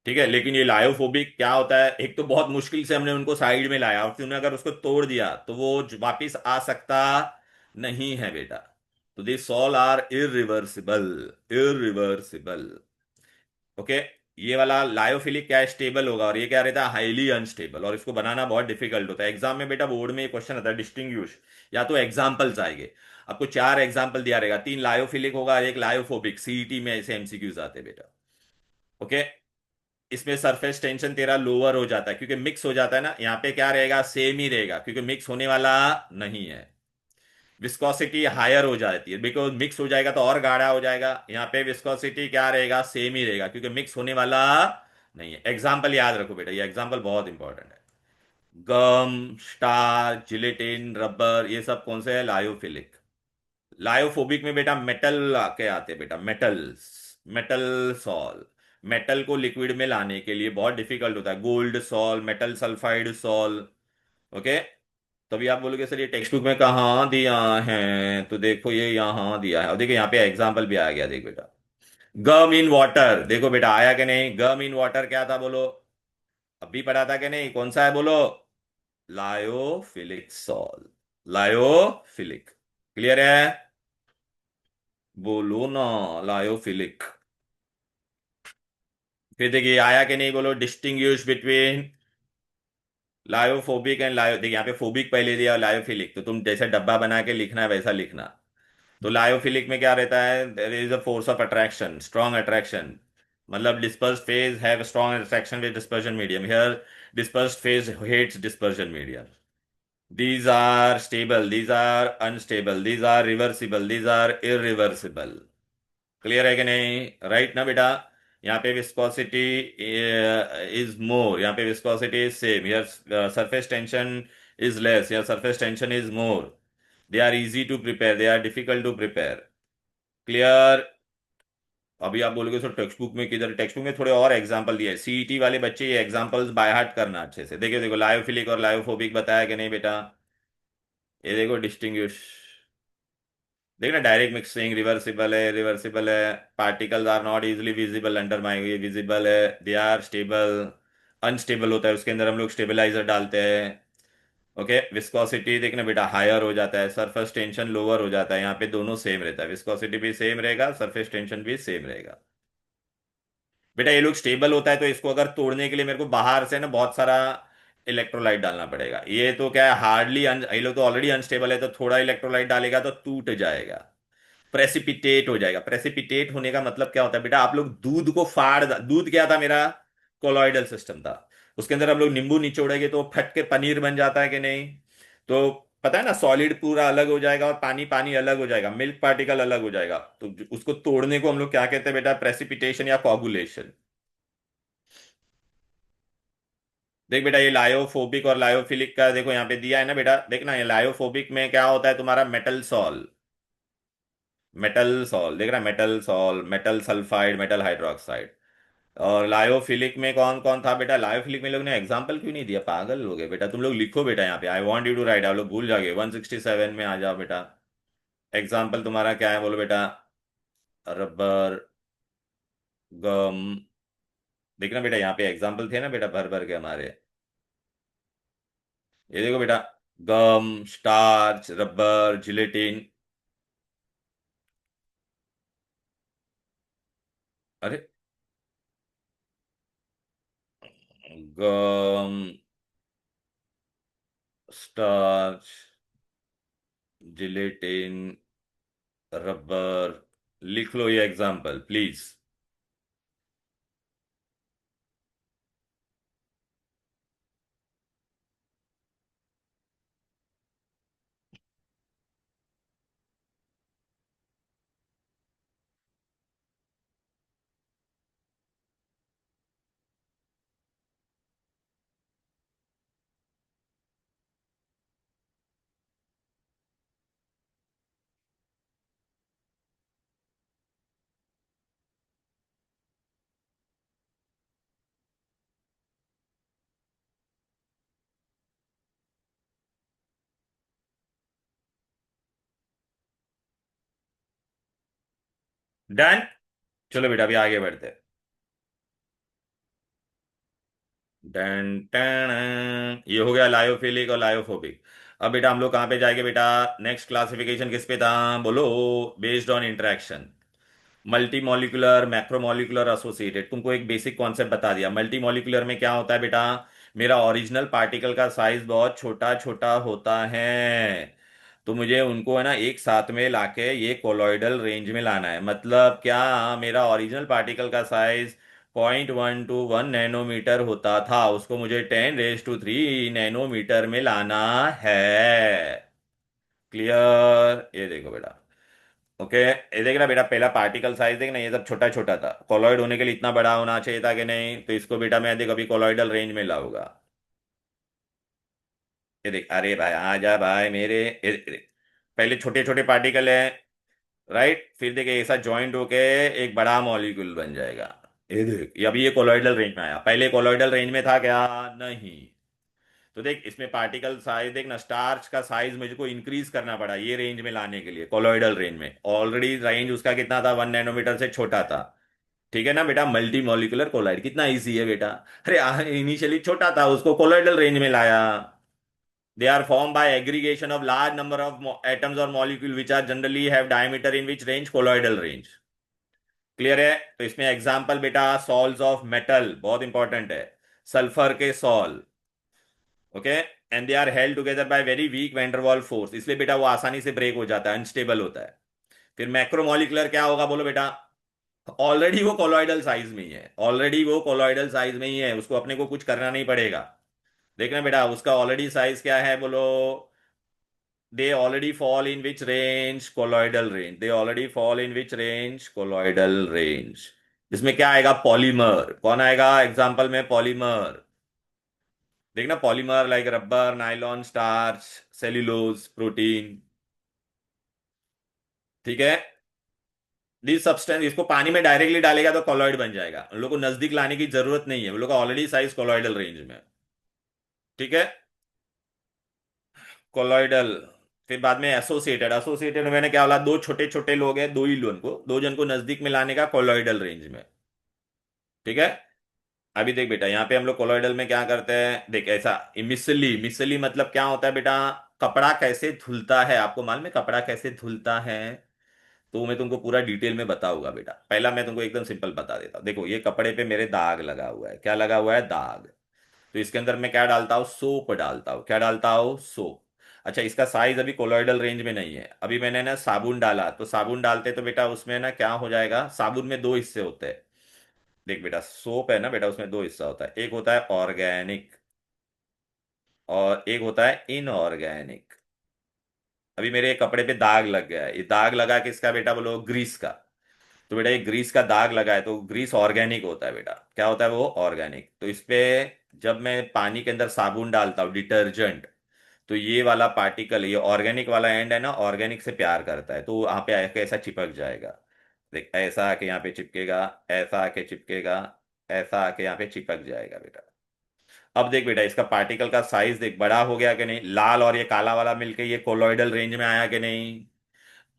ठीक है, लेकिन ये लायोफोबिक क्या होता है, एक तो बहुत मुश्किल से हमने उनको साइड में लाया और तूने अगर उसको तोड़ दिया तो वो वापिस आ सकता नहीं है बेटा। तो they sol are irreversible, irreversible. Okay. ये वाला लायोफिलिक क्या है, स्टेबल होगा, और ये क्या रहता है, हाईली अनस्टेबल, और इसको बनाना बहुत डिफिकल्ट होता है। एग्जाम में बेटा बोर्ड में क्वेश्चन आता है डिस्टिंग्विश, या तो एग्जाम्पल्स आएंगे, आपको चार एग्जाम्पल दिया रहेगा, तीन लायोफिलिक होगा, एक लायोफोबिक, सीईटी में ऐसे एमसीक्यूज आते हैं बेटा। ओके। इसमें सरफेस टेंशन तेरा लोअर हो जाता है क्योंकि मिक्स हो जाता है ना, यहाँ पे क्या रहेगा, सेम ही रहेगा क्योंकि मिक्स होने वाला नहीं है। विस्कोसिटी हायर हो जाती है बिकॉज मिक्स हो जाएगा तो और गाढ़ा हो जाएगा, यहाँ पे विस्कोसिटी क्या रहेगा, सेम ही रहेगा क्योंकि मिक्स होने वाला नहीं है। एग्जाम्पल याद रखो बेटा, ये एग्जाम्पल बहुत इंपॉर्टेंट है। गम, स्टार, जिलेटिन, रबर, ये सब कौन से है, लायोफिलिक। लायोफोबिक में बेटा मेटल के आते हैं बेटा, मेटल्स, मेटल सॉल। मेटल को लिक्विड में लाने के लिए बहुत डिफिकल्ट होता है, gold sol, metal sulphide sol. Okay. तभी आप बोलोगे सर ये टेक्स्ट बुक में कहाँ दिया है, तो देखो ये यहाँ दिया है, और देखो यहाँ पे एग्जाम्पल भी आ गया, देख बेटा। गम इन वाटर, देखो बेटा आया कि नहीं, गम इन वाटर क्या था बोलो, अभी पढ़ा था कि नहीं, कौन सा है बोलो, लायोफिलिक सॉल, लायोफिलिक। क्लियर है, बोलो ना, लायोफिलिक। फिर देखिए आया कि नहीं बोलो, डिस्टिंग्विश बिटवीन लायोफोबिक एंड लायो, देखिए यहाँ पे फोबिक पहले दिया, लायोफिलिक तो तुम जैसे डब्बा बना के लिखना है वैसा लिखना। तो लायोफिलिक में क्या रहता है, there is a force of attraction, strong attraction, मतलब dispersed phase have strong attraction with dispersion medium, here dispersed phase hates dispersion medium. These are stable, these are unstable, these are reversible, these are irreversible। Clear है कि नहीं, राइट ना बेटा। यहाँ पे विस्कोसिटी इज मोर, यहाँ पे विस्कोसिटी इज सेम, यार सरफेस टेंशन इज लेस, या surface tension is more. They are easy to prepare, they are difficult to prepare. Clear. अभी आप बोलोगे सर टेक्स्ट बुक में किधर, टेक्स्ट बुक में थोड़े और एग्जांपल दिए, सीईटी वाले बच्चे ये एग्जांपल्स बाय हार्ट करना अच्छे से, देखो देखो लायोफिलिक और लायोफोबिक बताया कि नहीं बेटा। ये देखो डिस्टिंग्विश, देखना डायरेक्ट मिक्सिंग, रिवर्सिबल है, रिवर्सिबल है, particles are not easily visible under my, ये विजिबल है, दे आर स्टेबल, अनस्टेबल होता है उसके अंदर हम लोग स्टेबलाइजर डालते हैं। ओके। विस्कोसिटी देखना बेटा हायर हो जाता है, सरफेस टेंशन लोअर हो जाता है, यहाँ पे दोनों सेम रहता है, विस्कोसिटी भी सेम रहेगा, सरफेस टेंशन भी सेम रहेगा। बेटा ये लोग स्टेबल होता है तो इसको अगर तोड़ने के लिए मेरे को बाहर से ना बहुत सारा इलेक्ट्रोलाइट डालना पड़ेगा, ये तो क्या है हार्डली, ये लोग तो ऑलरेडी अनस्टेबल है तो थोड़ा इलेक्ट्रोलाइट डालेगा तो टूट जाएगा, प्रेसिपिटेट हो जाएगा। प्रेसिपिटेट होने का मतलब क्या होता है बेटा, आप लोग दूध को दूध क्या था मेरा, कोलॉइडल सिस्टम था, उसके अंदर हम लोग नींबू निचोड़ेंगे तो फट के पनीर बन जाता है कि नहीं। तो पता है ना, सॉलिड पूरा अलग हो जाएगा और पानी पानी अलग हो जाएगा, मिल्क पार्टिकल अलग हो जाएगा, तो उसको तोड़ने को हम लोग क्या कहते हैं बेटा, प्रेसिपिटेशन या कोगुलेशन। देख बेटा ये लायोफोबिक और लायोफिलिक का देखो यहाँ पे दिया है ना बेटा, देखना ये लायोफोबिक में क्या होता है तुम्हारा, मेटल सॉल, मेटल सॉल देख रहा है, metal sol, metal sulphide, metal hydroxide. और लायोफिलिक में कौन कौन था बेटा, लायोफिलिक में लोग ने एग्जांपल क्यों नहीं दिया, पागल लोग हैं बेटा, तुम लोग लिखो बेटा यहाँ पे, I want you to write, आप लोग भूल जाओगे, 167 में आ जाओ बेटा। एग्जाम्पल तुम्हारा क्या है बोलो बेटा, रबर, गम, देखना बेटा यहाँ पे एग्जाम्पल थे ना बेटा भर भर के हमारे, ये देखो बेटा, गम, स्टार्च, रबर, जिलेटिन। अरे गम, स्टार्च, जिलेटिन, रबर, लिख लो ये एग्जाम्पल प्लीज। डन। चलो बेटा अभी आगे बढ़ते हैं। डन टन, ये हो गया लायोफिलिक और लायोफोबिक। अब बेटा हम लोग कहाँ पे जाएंगे बेटा? नेक्स्ट क्लासिफिकेशन किस पे था? बोलो। Based on interaction. Multi molecular, macromolecular, associated. तुमको एक बेसिक कॉन्सेप्ट बता दिया। मल्टी मॉलिक्यूलर में क्या होता है बेटा? मेरा ओरिजिनल पार्टिकल का साइज बहुत छोटा छोटा होता है, तो मुझे उनको है ना एक साथ में लाके ये कोलॉइडल रेंज में लाना है। मतलब क्या? मेरा ओरिजिनल पार्टिकल का साइज 0.1 to 1 नैनोमीटर होता था, उसको मुझे 10⁻³ नैनोमीटर में लाना है। क्लियर? ये देखो बेटा। ओके, ये देख रहा बेटा, पहला पार्टिकल साइज देख ना, ये सब छोटा छोटा था। कोलॉइड होने के लिए इतना बड़ा होना चाहिए था कि नहीं? तो इसको बेटा मैं देख अभी कोलॉइडल रेंज में लाऊंगा। ये देख, अरे भाई आ जा भाई मेरे, ये देख। पहले छोटे छोटे पार्टिकल है, राइट? फिर देख ऐसा जॉइंट होके एक बड़ा मॉलिक्यूल बन जाएगा। ये देख, ये अभी ये कोलॉइडल रेंज में आया। पहले कोलॉइडल रेंज में था क्या? नहीं। तो देख इसमें पार्टिकल साइज देख ना, स्टार्च का साइज मुझको इंक्रीज करना पड़ा ये रेंज में लाने के लिए। कोलॉइडल रेंज में ऑलरेडी रेंज उसका कितना था? 1 नैनोमीटर से छोटा था। ठीक है ना बेटा? मल्टी मॉलिक्यूलर कोलाइड कितना इजी है बेटा। अरे इनिशियली छोटा था, उसको कोलॉइडल रेंज में लाया। They are form by aggregation of large number of atoms और molecule which are generally have diameter in which range colloidal range. Clear है? तो इसमें एग्जांपल बेटा, सॉल्स ऑफ मेटल बहुत इंपॉर्टेंट है। सल्फर के sol, okay, and they are held together by very weak van der Waals force, इसलिए बेटा वो आसानी से ब्रेक हो जाता है, अनस्टेबल होता है। फिर मैक्रोमोलिकुलर क्या होगा बोलो बेटा? ऑलरेडी वो कोलॉइडल साइज में ही है, ऑलरेडी वो कोलॉइडल साइज में ही है, उसको अपने को कुछ करना नहीं पड़ेगा। देखना बेटा उसका ऑलरेडी साइज क्या है बोलो? They already fall in which range? Colloidal range. They already fall in which range? Colloidal range. इसमें क्या आएगा? पॉलीमर। कौन आएगा एग्जाम्पल में? पॉलीमर। देखना polymer like rubber, nylon, starch, cellulose, protein. ठीक है? दिस सब्सटेंस, इसको पानी में डायरेक्टली डालेगा तो कॉलॉइड बन जाएगा, उन लोग को नजदीक लाने की जरूरत नहीं है, उन लोग का ऑलरेडी साइज कॉलॉइडल रेंज में है। ठीक है? कॉलॉइडल। फिर बाद में एसोसिएटेड। एसोसिएटेड में मैंने क्या बोला? दो छोटे छोटे लोग हैं, दो जन को नजदीक में लाने का कॉलॉइडल रेंज में। ठीक है? अभी देख बेटा, यहाँ पे हम लोग कोलॉइडल में क्या करते हैं, देख ऐसा। मिसली, मिसली मतलब क्या होता है बेटा? कपड़ा कैसे धुलता है, आपको मालूम है कपड़ा कैसे धुलता है? तो मैं तुमको पूरा डिटेल में बताऊंगा बेटा। पहला मैं तुमको एकदम सिंपल बता देता हूँ। देखो ये कपड़े पे मेरे दाग लगा हुआ है, क्या लगा हुआ है? दाग। तो इसके अंदर मैं क्या डालता हूँ? सोप डालता हूँ। क्या डालता हूँ? सोप। अच्छा, इसका साइज अभी कोलॉइडल रेंज में नहीं है। अभी मैंने ना साबुन डाला, तो साबुन डालते तो बेटा उसमें ना क्या हो जाएगा? साबुन में दो हिस्से होते हैं। देख बेटा, सोप है ना बेटा, उसमें दो हिस्सा होता है, एक होता है ऑर्गेनिक और एक होता है इनऑर्गेनिक। अभी मेरे कपड़े पे दाग लग गया है, ये दाग लगा किसका बेटा बोलो? ग्रीस का। तो बेटा ये ग्रीस का दाग लगा है, तो ग्रीस ऑर्गेनिक होता है बेटा। क्या होता है वो? ऑर्गेनिक। तो इस पे जब मैं पानी के अंदर साबुन डालता हूँ, डिटर्जेंट, तो ये वाला पार्टिकल, ये ऑर्गेनिक वाला एंड है ना, ऑर्गेनिक से प्यार करता है, तो वहां पे आके ऐसा चिपक जाएगा। देख ऐसा आके यहाँ पे चिपकेगा, ऐसा आके चिपकेगा, ऐसा आके यहाँ पे चिपक जाएगा बेटा। अब देख बेटा, इसका पार्टिकल का साइज देख बड़ा हो गया कि नहीं? लाल और ये काला वाला मिलके ये कोलॉइडल रेंज में आया कि नहीं?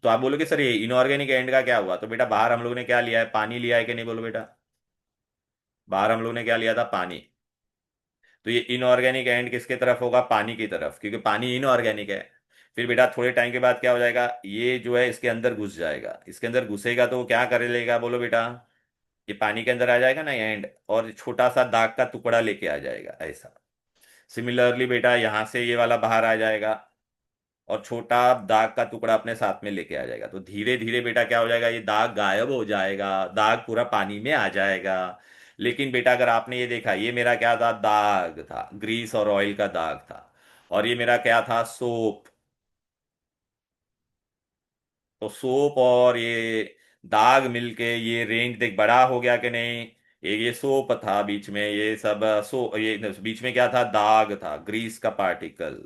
तो आप बोलोगे सर ये इनऑर्गेनिक एंड का क्या हुआ? तो बेटा बाहर हम लोग ने क्या लिया है? पानी लिया है कि नहीं? बोलो बेटा। बाहर हम लोग ने क्या लिया था? पानी। तो ये इनऑर्गेनिक एंड किसके तरफ होगा? पानी की तरफ, क्योंकि पानी इनऑर्गेनिक है। फिर बेटा थोड़े टाइम के बाद क्या हो जाएगा? ये जो है इसके अंदर घुस जाएगा, इसके अंदर घुसेगा तो वो क्या कर लेगा बोलो बेटा? ये पानी के अंदर आ जाएगा ना एंड, और छोटा सा दाग का टुकड़ा लेके आ जाएगा ऐसा। सिमिलरली बेटा यहाँ से ये वाला बाहर आ जाएगा और छोटा दाग का टुकड़ा अपने साथ में लेके आ जाएगा, तो धीरे धीरे बेटा क्या हो जाएगा? ये दाग गायब हो जाएगा, दाग पूरा पानी में आ जाएगा। लेकिन बेटा अगर आपने ये देखा, ये मेरा क्या था? दाग था, ग्रीस और ऑयल का दाग था। और ये मेरा क्या था? सोप। तो सोप और ये दाग मिलके ये रेंज देख बड़ा हो गया कि नहीं? ये सोप था बीच में, ये सब ये बीच में क्या था? दाग था, ग्रीस का पार्टिकल।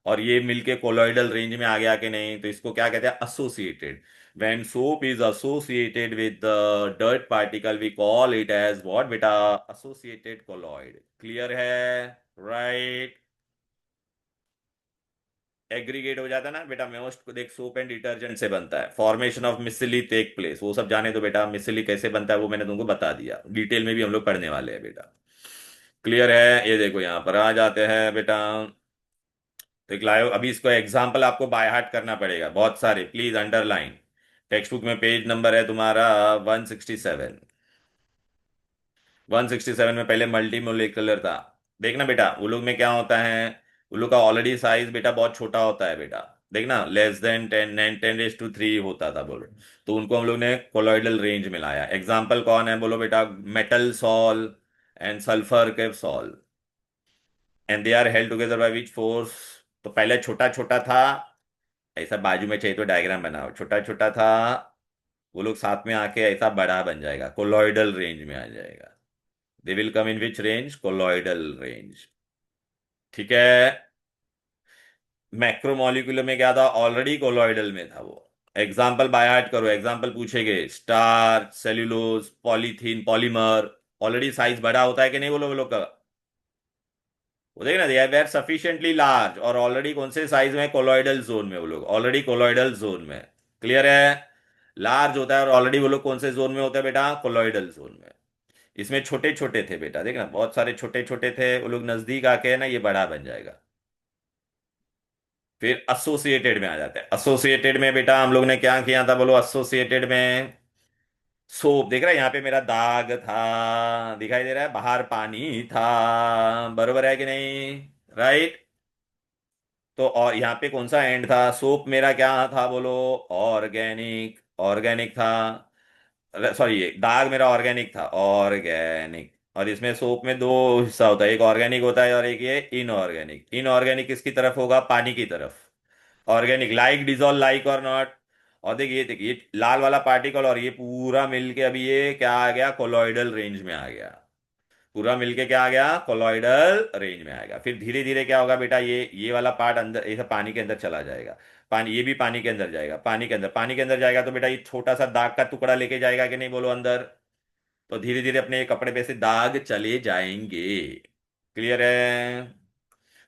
और ये मिलके कोलॉइडल रेंज में आ गया कि नहीं? तो इसको क्या कहते हैं? Associated. When soap is associated with the dirt particle we call it as what बेटा? Associated colloid. क्लियर है? राइट? एग्रीगेट हो जाता है ना बेटा, मोस्ट को देख सोप एंड डिटर्जेंट से बनता है, formation of micelle take place, वो सब जाने दो बेटा, मिसली कैसे बनता है वो मैंने तुमको बता दिया, डिटेल में भी हम लोग पढ़ने वाले हैं बेटा। क्लियर है? ये देखो यहाँ पर आ जाते हैं बेटा। तो एक लाइव अभी इसको एग्जाम्पल आपको बाय हार्ट करना पड़ेगा बहुत सारे, प्लीज अंडरलाइन। टेक्स्ट बुक में पेज नंबर है तुम्हारा 167। 167 में पहले मल्टी मोलिकुलर था। देखना बेटा वो लोग में क्या होता है, वो लोग का ऑलरेडी साइज बेटा बहुत छोटा होता है बेटा। देखना लेस देन 10 10 3 होता था बोलो, तो उनको हम लोग ने कोलॉइडल रेंज में लाया। एग्जाम्पल कौन है बोलो बेटा, मेटल सॉल एंड सल्फर के sol, and they are held together by which force. तो पहले छोटा छोटा था, ऐसा बाजू में चाहिए तो डायग्राम बनाओ, छोटा छोटा था, वो लोग साथ में आके ऐसा बड़ा बन जाएगा, कोलॉइडल रेंज में आ जाएगा। They will come in which range, colloidal range. ठीक है। मैक्रोमोलिकुलर में क्या था, ऑलरेडी कोलॉइडल में था वो। एग्जाम्पल बाय हार्ट करो, एग्जाम्पल पूछेगे, star, cellulose, polythene, polymer, already size बड़ा होता है कि नहीं बोलो वो लोग का। वो देखना, दे आर सफिशिएंटली लार्ज, और ऑलरेडी कौन से साइज में, कोलॉइडल जोन में, वो लोग ऑलरेडी कोलॉइडल जोन में। क्लियर है? लार्ज होता है और ऑलरेडी वो लोग कौन से जोन में होते हैं बेटा, कोलॉइडल जोन में। इसमें छोटे छोटे थे बेटा, देखना बहुत सारे छोटे छोटे थे, वो लोग नजदीक आके ना ये बड़ा बन जाएगा। फिर एसोसिएटेड में आ जाते हैं। एसोसिएटेड में बेटा हम लोग ने क्या किया था बोलो, एसोसिएटेड में सोप, देख रहा है यहाँ पे मेरा दाग था, दिखाई दे रहा है, बाहर पानी था, बरोबर है कि नहीं? राइट। तो और यहाँ पे कौन सा एंड था, सोप मेरा क्या था बोलो, ऑर्गेनिक, ऑर्गेनिक था। सॉरी, ये दाग मेरा ऑर्गेनिक था, ऑर्गेनिक। और इसमें सोप में दो हिस्सा होता है, एक ऑर्गेनिक होता है और एक ये इनऑर्गेनिक। इनऑर्गेनिक किसकी तरफ होगा, पानी की तरफ। ऑर्गेनिक लाइक डिजोल्व, लाइक और नॉट। और देखिए ये लाल वाला पार्टिकल और ये पूरा मिलके अभी ये क्या आ गया, कोलॉइडल रेंज में आ गया। पूरा मिलके क्या आ गया, कोलॉइडल रेंज में आएगा। फिर धीरे धीरे क्या होगा बेटा, ये वाला पार्ट अंदर, ये सब पानी के अंदर चला जाएगा। पानी, ये भी पानी के अंदर जाएगा, पानी के अंदर, पानी के अंदर जाएगा तो बेटा ये छोटा सा दाग का टुकड़ा लेके जाएगा कि नहीं बोलो अंदर। तो धीरे धीरे अपने कपड़े पे से दाग चले जाएंगे। क्लियर है?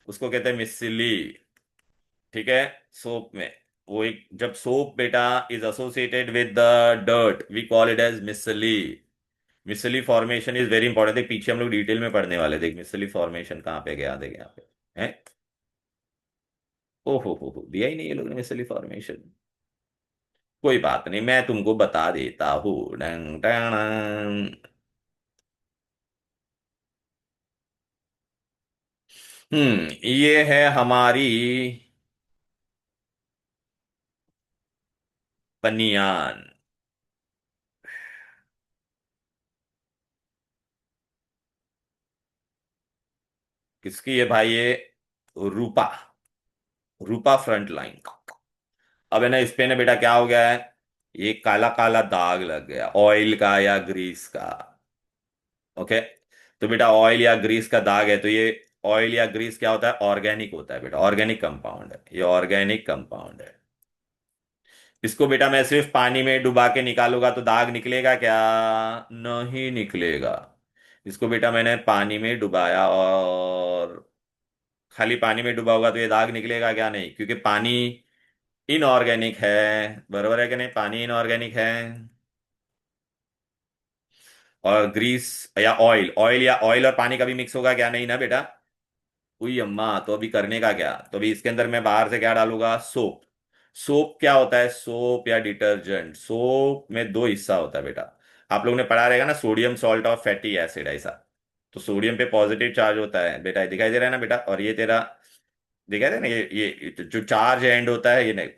उसको कहते हैं मिसली। ठीक है। सोप में वो एक, जब सोप बेटा is associated with the dirt we call it as micelle. Micelle formation is very important, देख पीछे हम लोग डिटेल में पढ़ने वाले, देख मिसली फॉर्मेशन कहाँ पे गया, देख यहाँ पे है। ओहो दिया ही नहीं ये लोग ने मिसली फॉर्मेशन। कोई बात नहीं, मैं तुमको बता देता हूँ। डंग डंग डंग। ये है हमारी बनियान। किसकी है भाई ये, रूपा, रूपा फ्रंट लाइन। अब है ना इस पे ना बेटा क्या हो गया है, ये काला काला दाग लग गया, ऑयल का या ग्रीस का। ओके। तो बेटा ऑयल या ग्रीस का दाग है, तो ये ऑयल या ग्रीस क्या होता है, ऑर्गेनिक होता है बेटा, ऑर्गेनिक कंपाउंड है, ये ऑर्गेनिक कंपाउंड है। इसको बेटा मैं सिर्फ पानी में डुबा के निकालूंगा तो दाग निकलेगा क्या, नहीं निकलेगा। इसको बेटा मैंने पानी में डुबाया और खाली पानी में डुबा होगा तो ये दाग निकलेगा क्या, नहीं, क्योंकि पानी इनऑर्गेनिक है। बरोबर है कि नहीं, पानी इनऑर्गेनिक है। और ग्रीस या ऑयल, ऑयल या ऑयल और पानी कभी मिक्स होगा क्या, नहीं ना बेटा। हुई अम्मा, तो अभी करने का क्या, तो अभी इसके अंदर मैं बाहर से क्या डालूंगा, सोप। सोप क्या होता है, सोप या डिटर्जेंट, सोप में दो हिस्सा होता है बेटा। आप लोगों ने पढ़ा रहेगा ना, सोडियम सॉल्ट और फैटी एसिड ऐसा। तो सोडियम पे पॉजिटिव चार्ज होता है बेटा, दिखाई दे रहा है ना बेटा, और ये तेरा दिखाई दे रहा है ना, ये जो चार्ज एंड होता है ये नहीं,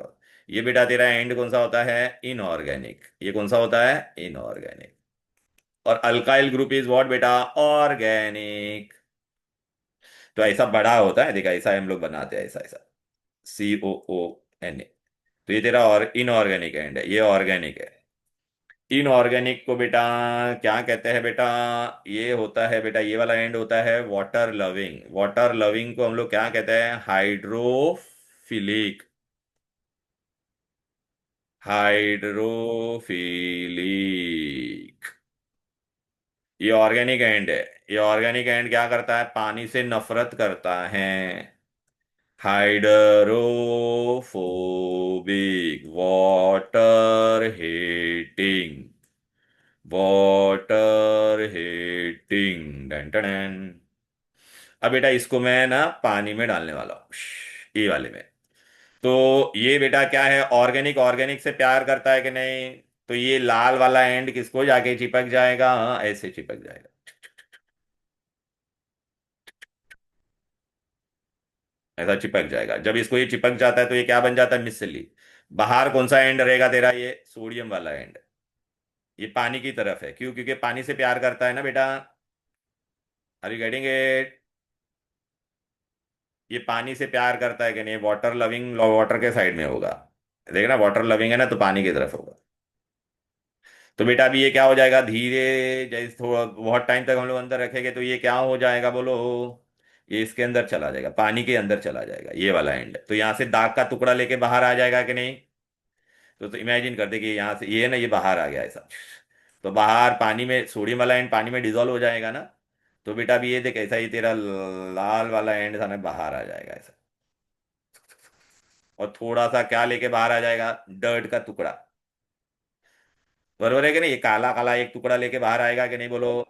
ये बेटा तेरा एंड कौन सा होता है, इनऑर्गेनिक। ये कौन सा होता है, इनऑर्गेनिक। और अल्काइल ग्रुप इज व्हाट बेटा, ऑर्गेनिक। तो ऐसा बड़ा होता है, देखा ऐसा हम लोग बनाते हैं, ऐसा ऐसा, COONA। तो ये तेरा और इनऑर्गेनिक एंड है, ये ऑर्गेनिक है। इनऑर्गेनिक को बेटा क्या कहते हैं बेटा, ये होता है बेटा, ये वाला एंड होता है वाटर लविंग। वाटर लविंग को हम लोग क्या कहते हैं, हाइड्रोफिलिक। हाइड्रोफिलिक। ये ऑर्गेनिक एंड है। ये ऑर्गेनिक एंड क्या करता है, पानी से नफरत करता है। Hydrophobic, water heating, water heating, done done done. अब बेटा इसको मैं ना पानी में डालने वाला हूँ, ये वाले में। तो ये बेटा क्या है, ऑर्गेनिक ऑर्गेनिक से प्यार करता है कि नहीं? तो ये लाल वाला एंड किसको जाके चिपक जाएगा? हाँ, ऐसे चिपक जाएगा। ऐसा चिपक जाएगा। जब इसको ये चिपक जाता है तो ये क्या बन जाता है? मिसली। बाहर कौन सा एंड रहेगा तेरा? ये सोडियम वाला एंड। ये पानी की तरफ है, क्यों? क्योंकि पानी से प्यार करता है ना बेटा। Are you getting it? ये पानी से प्यार करता है कि नहीं? वाटर लविंग, वाटर के साइड में होगा। देखना, वाटर लविंग है ना, तो पानी की तरफ होगा। तो बेटा अभी ये क्या हो जाएगा? धीरे, जैसे थोड़ा बहुत टाइम तक हम लोग अंदर रखेंगे तो ये क्या हो जाएगा बोलो? ये इसके अंदर चला जाएगा, पानी के अंदर चला जाएगा, ये वाला एंड। तो यहाँ से दाग का टुकड़ा लेके बाहर आ जाएगा कि नहीं? तो इमेजिन कर दे कि यहाँ से ये ना, ये बाहर आ गया ऐसा। तो बाहर पानी में सोडियम वाला एंड पानी में डिजोल्व हो जाएगा ना। तो बेटा अभी ये देख, ऐसा ही तेरा लाल वाला एंड था ना, बाहर आ जाएगा ऐसा। और थोड़ा सा क्या लेके बाहर आ जाएगा? डर्ट का टुकड़ा। बरोबर है कि नहीं? ये काला काला एक टुकड़ा लेके बाहर आएगा कि नहीं बोलो?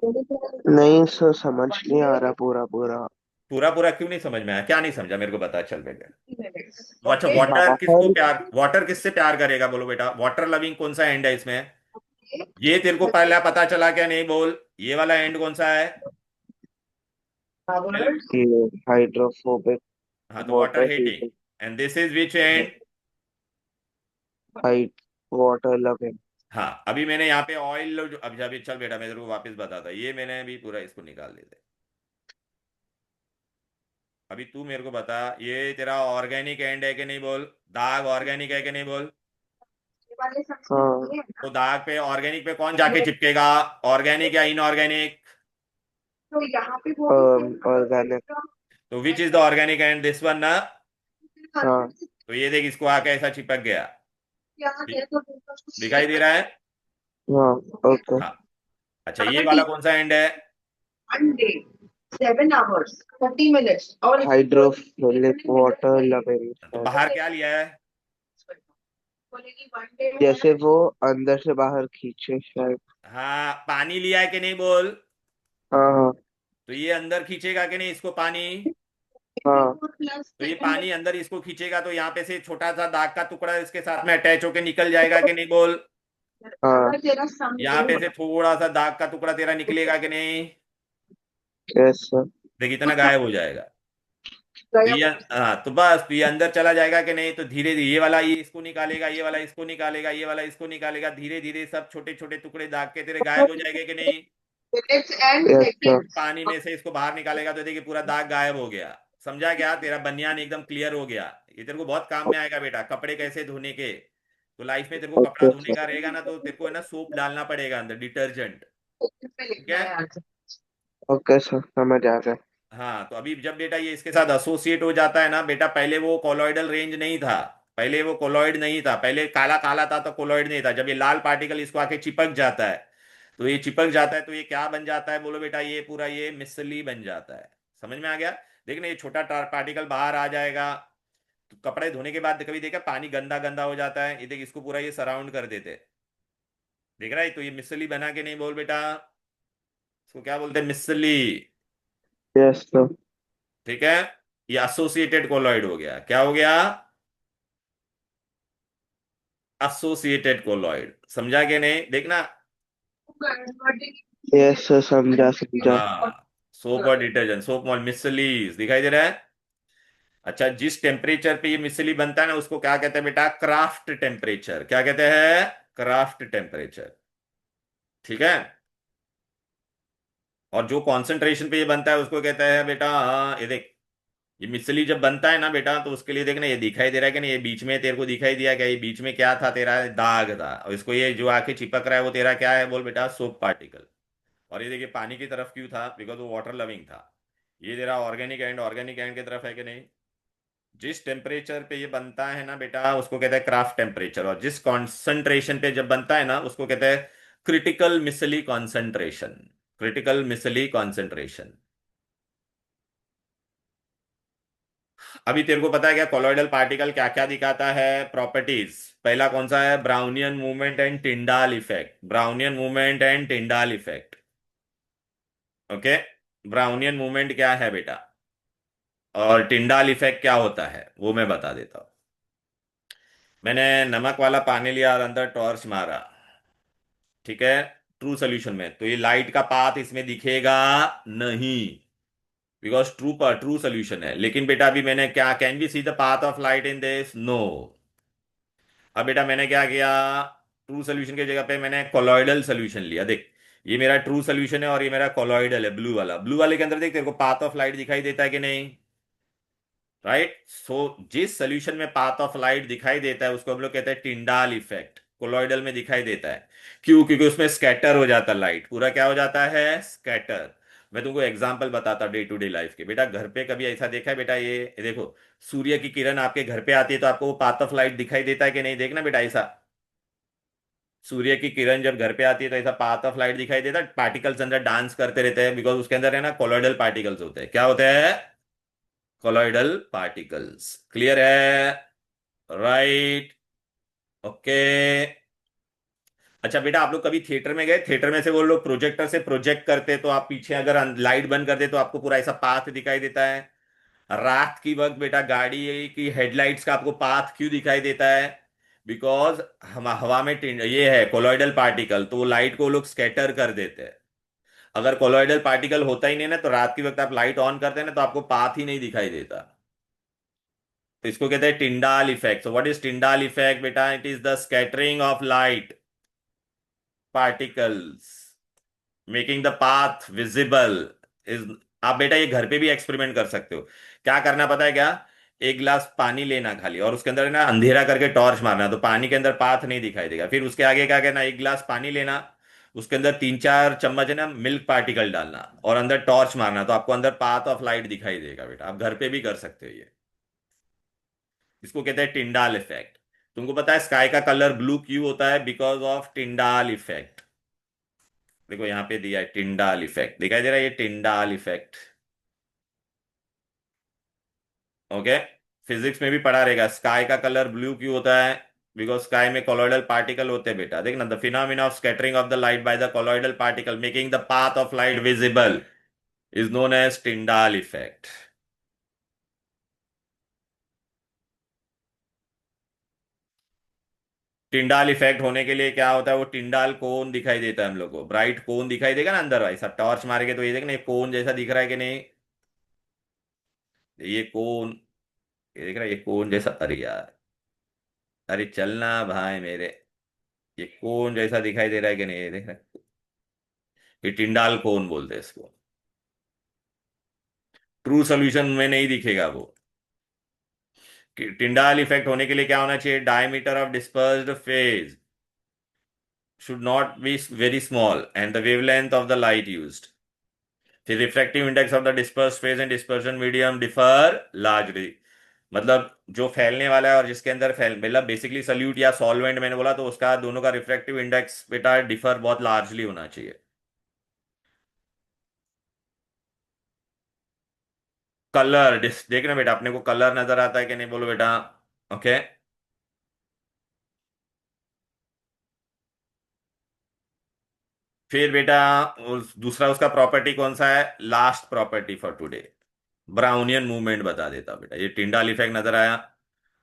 नहीं सर, समझ नहीं आ रहा पूरा पूरा। पूरा पूरा क्यों नहीं समझ में आया? क्या नहीं समझा मेरे को बता, चल बेटा। वो अच्छा, वाटर किसको बाहर। प्यार, वाटर किससे प्यार करेगा बोलो बेटा? वाटर लविंग कौन सा एंड है इसमें? ये तेरे को पहला पता चला क्या? नहीं बोल। ये वाला एंड कौन सा है? चल। ये हाइड्रोफोबिक, हाँ, तो water water heating. Heating, and this is which and? Height, water loving. हाँ, अभी मैंने यहाँ पे ऑयल, अभी अभी चल बेटा, मैं तेरे को वापस बताता, ये मैंने अभी पूरा इसको निकाल देते। अभी तू मेरे को बता, ये तेरा ऑर्गेनिक एंड है कि नहीं बोल? दाग ऑर्गेनिक है कि नहीं बोल? हाँ। तो दाग पे, ऑर्गेनिक पे कौन जाके चिपकेगा? ऑर्गेनिक या इनऑर्गेनिक? ऑर्गेनिक। तो which is the organic and? This one ना। हाँ। तो ये देख, इसको आके ऐसा चिपक गया। दि- दिखाई दे रहा है? हाँ। ओके। हाँ। अच्छा, ये वाला कौन सा एंड है? हाइड्रोफिलिक, वाटर तो लविंग। बाहर क्या लिया है? जैसे वो अंदर से बाहर खींचे शायद। हाँ, पानी लिया है कि नहीं बोल? हाँ हाँ तो ये अंदर खींचेगा कि नहीं इसको पानी? हाँ। तो ये पानी अंदर इसको खींचेगा, तो यहाँ पे से छोटा सा दाग का टुकड़ा इसके साथ में अटैच होके निकल जाएगा कि नहीं बोल? हाँ। यहाँ पे से थोड़ा सा दाग का टुकड़ा तेरा निकलेगा कि नहीं? कैसा? देख, इतना गायब हो जाएगा। तो ये, हाँ, तो बस, तो ये अंदर चला जाएगा कि नहीं? तो धीरे धीरे ये वाला ये इसको निकालेगा, ये वाला इसको निकालेगा, ये वाला इसको निकालेगा, धीरे धीरे सब छोटे छोटे टुकड़े दाग के तेरे गायब हो जाएंगे कि नहीं? Yes sir. पानी में से इसको बाहर निकालेगा तो देखिए पूरा दाग गायब हो गया। समझा क्या? तेरा बनियान एकदम क्लियर हो गया। ये तेरे को बहुत काम में आएगा बेटा, कपड़े कैसे धोने के। तो लाइफ में तेरे को कपड़ा ओके धोने का सर। रहेगा ना, तो तेरे को है ना सोप डालना पड़ेगा अंदर, डिटर्जेंट। ठीक है? ओके सर, समझ आ गया। हाँ, तो अभी जब बेटा ये इसके साथ एसोसिएट हो जाता है ना बेटा, पहले वो कोलॉइडल रेंज नहीं था। पहले वो कोलॉइड नहीं था, पहले काला काला था, तो कोलॉइड नहीं था। जब ये लाल पार्टिकल इसको आके चिपक जाता है, तो ये चिपक जाता है, तो ये क्या बन जाता है बोलो बेटा? ये पूरा ये मिसली बन जाता है। समझ में आ गया? देखना, ये छोटा पार्टिकल बाहर आ जाएगा। तो कपड़े धोने के बाद कभी देखा पानी गंदा गंदा हो जाता है, ये देख, इसको पूरा ये सराउंड कर देते। देख रहा है? तो ये मिसली बना के नहीं बोल बेटा? इसको क्या बोलते हैं? मिसली। Yes sir. ठीक है? ये एसोसिएटेड कोलॉइड हो गया। क्या हो गया? Associated colloid. समझा के नहीं? देखना। यस सर, समझा समझा। हाँ, सोप और डिटर्जेंट, सोप और मिसलीज दिखाई दे रहा है? अच्छा, जिस टेम्परेचर पे ये मिसली बनता है ना, उसको क्या कहते हैं बेटा? Craft temperature. क्या कहते हैं? Craft temperature. ठीक है? और जो कॉन्सेंट्रेशन पे ये बनता है उसको कहता है बेटा, हाँ, ये देख, ये मिसली जब बनता है ना बेटा, तो उसके लिए देखना, ये दिखाई दे रहा है कि नहीं? ये बीच में तेरे को दिखाई दिया क्या? ये बीच में क्या था तेरा? दाग था। और इसको ये जो आके चिपक रहा है वो तेरा क्या है बोल बेटा? Soap particle. और ये देखिए पानी की तरफ क्यों था? बिकॉज वो वाटर लविंग था। ये तेरा ऑर्गेनिक एंड, ऑर्गेनिक एंड की तरफ है कि नहीं? जिस टेम्परेचर पे ये बनता है ना बेटा, उसको कहते हैं क्राफ्ट टेम्परेचर। और जिस कॉन्सेंट्रेशन पे जब बनता है ना, उसको कहते हैं क्रिटिकल मिसली कॉन्सेंट्रेशन। Critical मिसली concentration. अभी तेरे को पता है क्या कोलॉइडल पार्टिकल क्या क्या दिखाता है प्रॉपर्टीज? पहला कौन सा है? Brownian movement and Tyndall effect. Brownian movement and Tyndall effect. Okay. Brownian movement क्या है बेटा, और टिंडाल इफेक्ट क्या होता है, वो मैं बता देता हूं। मैंने नमक वाला पानी लिया और अंदर टॉर्च मारा, ठीक है, ट्रू सोल्यूशन में, तो ये लाइट का पाथ इसमें दिखेगा नहीं, बिकॉज ट्रू सोल्यूशन है। लेकिन बेटा अभी मैंने क्या, can we see the path of light in this? No. अब बेटा मैंने क्या किया, ट्रू सोल्यूशन की जगह पे मैंने कोलॉइडल सोल्यूशन लिया। देख, ये मेरा ट्रू सोल्यूशन है और ये मेरा कोलॉइडल है, ब्लू वाला। ब्लू वाले के अंदर देख तेरे को पाथ ऑफ लाइट दिखाई देता है कि नहीं? राइट। सो जिस सोल्यूशन में पाथ ऑफ लाइट दिखाई देता है उसको हम लोग कहते हैं टिंडाल इफेक्ट। कोलॉइडल में दिखाई देता है, क्यों? क्योंकि उसमें स्कैटर हो जाता है लाइट, पूरा क्या हो जाता है? स्कैटर। मैं तुमको एग्जांपल बताता डे टू डे लाइफ के। बेटा घर पे कभी ऐसा देखा है बेटा, ये देखो, सूर्य की किरण आपके घर पे आती है तो आपको वो पाथ ऑफ लाइट दिखाई देता है कि नहीं? देखना बेटा ऐसा, सूर्य की किरण जब घर पे आती है तो ऐसा पाथ ऑफ लाइट दिखाई देता है, पार्टिकल्स अंदर डांस करते रहते हैं, बिकॉज उसके अंदर है ना कोलॉइडल पार्टिकल्स होते हैं। क्या होते हैं? Colloidal particles. क्लियर है? राइट। ओके। अच्छा बेटा, आप लोग कभी थिएटर में गए? थिएटर में से वो लोग प्रोजेक्टर से प्रोजेक्ट करते, तो आप पीछे अगर लाइट बंद कर दे तो आपको पूरा ऐसा पाथ दिखाई देता है। रात की वक्त बेटा गाड़ी की हेडलाइट्स का आपको पाथ क्यों दिखाई देता है? बिकॉज हम हवा में ये है कोलॉइडल पार्टिकल, तो वो लाइट को वो लोग स्कैटर कर देते हैं। अगर कोलॉइडल पार्टिकल होता ही नहीं ना, तो रात की वक्त आप लाइट ऑन करते हैं ना, तो आपको पाथ ही नहीं दिखाई देता। तो इसको कहते हैं Tyndall effect. So what is Tyndall effect बेटा? It is the scattering of light particles, making the path visible. Is, आप बेटा ये घर पे भी एक्सपेरिमेंट कर सकते हो। क्या करना पता है क्या? एक गिलास पानी लेना खाली, और उसके अंदर है ना अंधेरा करके टॉर्च मारना, तो पानी के अंदर पाथ नहीं दिखाई देगा। फिर उसके आगे क्या करना, एक गिलास पानी लेना, उसके अंदर 3-4 चम्मच है ना मिल्क पार्टिकल डालना, और अंदर टॉर्च मारना, तो आपको अंदर पाथ ऑफ लाइट दिखाई देगा। बेटा आप घर पे भी कर सकते हो ये। इसको कहते हैं टिंडाल इफेक्ट। तुमको पता है स्काई का कलर ब्लू क्यों होता है? Because of Tyndall effect. देखो यहां पे दिया है टिंडाल इफेक्ट, दिखाई दे रहा है ये टिंडाल इफेक्ट। ओके। फिजिक्स में भी पढ़ा रहेगा स्काई का कलर ब्लू क्यों होता है? बिकॉज स्काई में कोलॉइडल पार्टिकल होते हैं बेटा। देखना, the phenomena of scattering of the light by the colloidal particle making the path of light visible is known as Tyndall effect. Tyndall effect होने के लिए क्या होता है, वो टिंडाल कोन दिखाई देता है हम लोग को, ब्राइट कोन दिखाई देगा ना अंदर, ऐसा टॉर्च मारेंगे तो ये देखना, ये कोन जैसा दिख रहा है कि नहीं? ये कोन, ये देख रहा है ये कोन जैसा? अरे यार, अरे चलना भाई मेरे, ये कोन जैसा दिखाई दे रहा है कि नहीं? ये देख रहा है, ये टिंडाल कोन बोलते हैं इसको। ट्रू सोल्यूशन में नहीं दिखेगा वो। टिंडाल इफेक्ट होने के लिए क्या होना चाहिए? Diameter of dispersed phase should not be very small and the wavelength of the light used. The refractive index of the dispersed phase and dispersion medium differ largely. मतलब जो फैलने वाला है और जिसके अंदर फैल, मतलब बेसिकली सल्यूट या सॉल्वेंट मैंने बोला, तो उसका दोनों का रिफ्रैक्टिव इंडेक्स बेटा डिफर बहुत लार्जली होना चाहिए। कलर देखना बेटा, अपने को कलर नजर आता है कि नहीं, बोलो बेटा। ओके। फिर बेटा दूसरा उसका प्रॉपर्टी कौन सा है? Last property for today, Brownian movement बता देता बेटा। ये टिंडाल इफेक्ट नजर आया।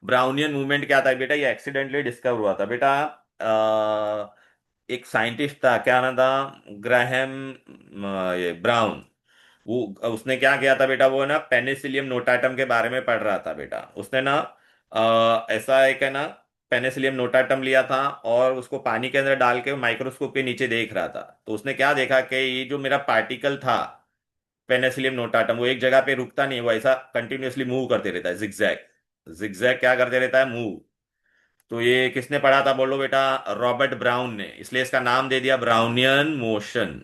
ब्राउनियन मूवमेंट क्या था बेटा? ये एक्सीडेंटली डिस्कवर हुआ था बेटा। एक साइंटिस्ट था, क्या नाम था? ग्राहम ये ब्राउन। वो उसने क्या किया था बेटा, वो है ना पेनिसिलियम नोटाटम के बारे में पढ़ रहा था बेटा। उसने ना ऐसा एक है ना पेनिसिलियम नोटाटम लिया था, और उसको पानी के अंदर डाल के माइक्रोस्कोप के नीचे देख रहा था। तो उसने क्या देखा कि ये जो मेरा पार्टिकल था पेनिसिलियम नोटाटम, वो एक जगह पे रुकता नहीं, वो ऐसा कंटिन्यूअसली मूव करते रहता है, जिगजैग। जिगजैग क्या करते रहता है? मूव। तो ये किसने पढ़ा था बोलो बेटा? रॉबर्ट ब्राउन ने। इसलिए इसका नाम दे दिया Brownian motion.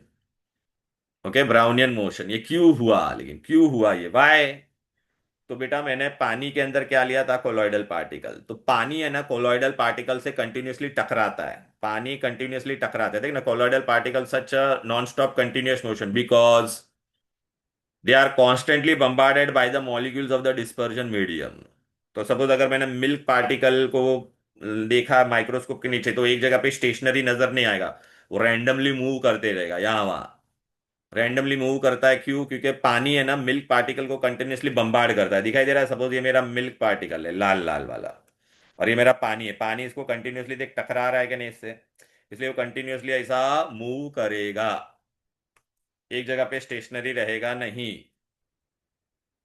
Okay, Brownian motion. ये क्यों हुआ, लेकिन क्यों हुआ ये, वाई? तो बेटा मैंने पानी के अंदर क्या लिया था? Colloidal particle. तो पानी है ना कोलॉइडल पार्टिकल से कंटिन्यूअसली टकराता है, पानी कंटिन्यूअसली टकराता है। देख ना, colloidal particle such non stop continuous motion because they are constantly bombarded by the molecules of the dispersion medium. तो सपोज अगर मैंने मिल्क पार्टिकल को देखा माइक्रोस्कोप के नीचे, तो एक जगह पे स्टेशनरी नजर नहीं आएगा, वो रैंडमली मूव करते रहेगा यहाँ वहां। रैंडमली मूव करता है क्यों? क्योंकि पानी है ना, मिल्क पार्टिकल को कंटिन्यूसली बम्बार्ड करता है। दिखाई दे रहा है? सपोज ये मेरा मिल्क पार्टिकल है, लाल लाल वाला, और ये मेरा पानी है। पानी इसको कंटिन्यूसली देख टकरा रहा है कि नहीं इससे, इसलिए वो कंटिन्यूसली ऐसा मूव करेगा, एक जगह पे स्टेशनरी रहेगा नहीं।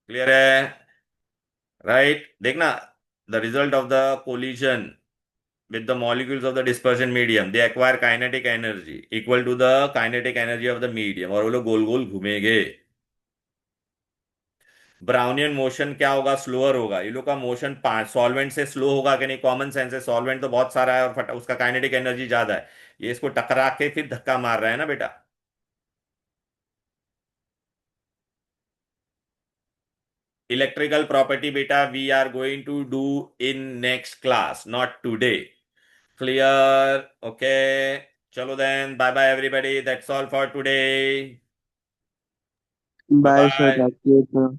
क्लियर है? राइट, देखना, the result of the collision with the molecules of the dispersion medium, they acquire kinetic energy equal to the kinetic energy of the medium, और वो लोग गोल गोल घूमेंगे। ब्राउनियन मोशन क्या होगा? स्लोअर होगा। ये लोग का मोशन सॉल्वेंट से स्लो होगा कि नहीं? कॉमन सेंस है, सॉल्वेंट तो बहुत सारा है और उसका काइनेटिक एनर्जी ज्यादा है। ये इसको टकरा के फिर धक्का मार रहा है ना बेटा। इलेक्ट्रिकल प्रॉपर्टी बेटा we are going to do in next class, not today. Clear? Okay, चलो then, bye bye everybody, that's all for today. Bye bye sir, bye. Thank you sir.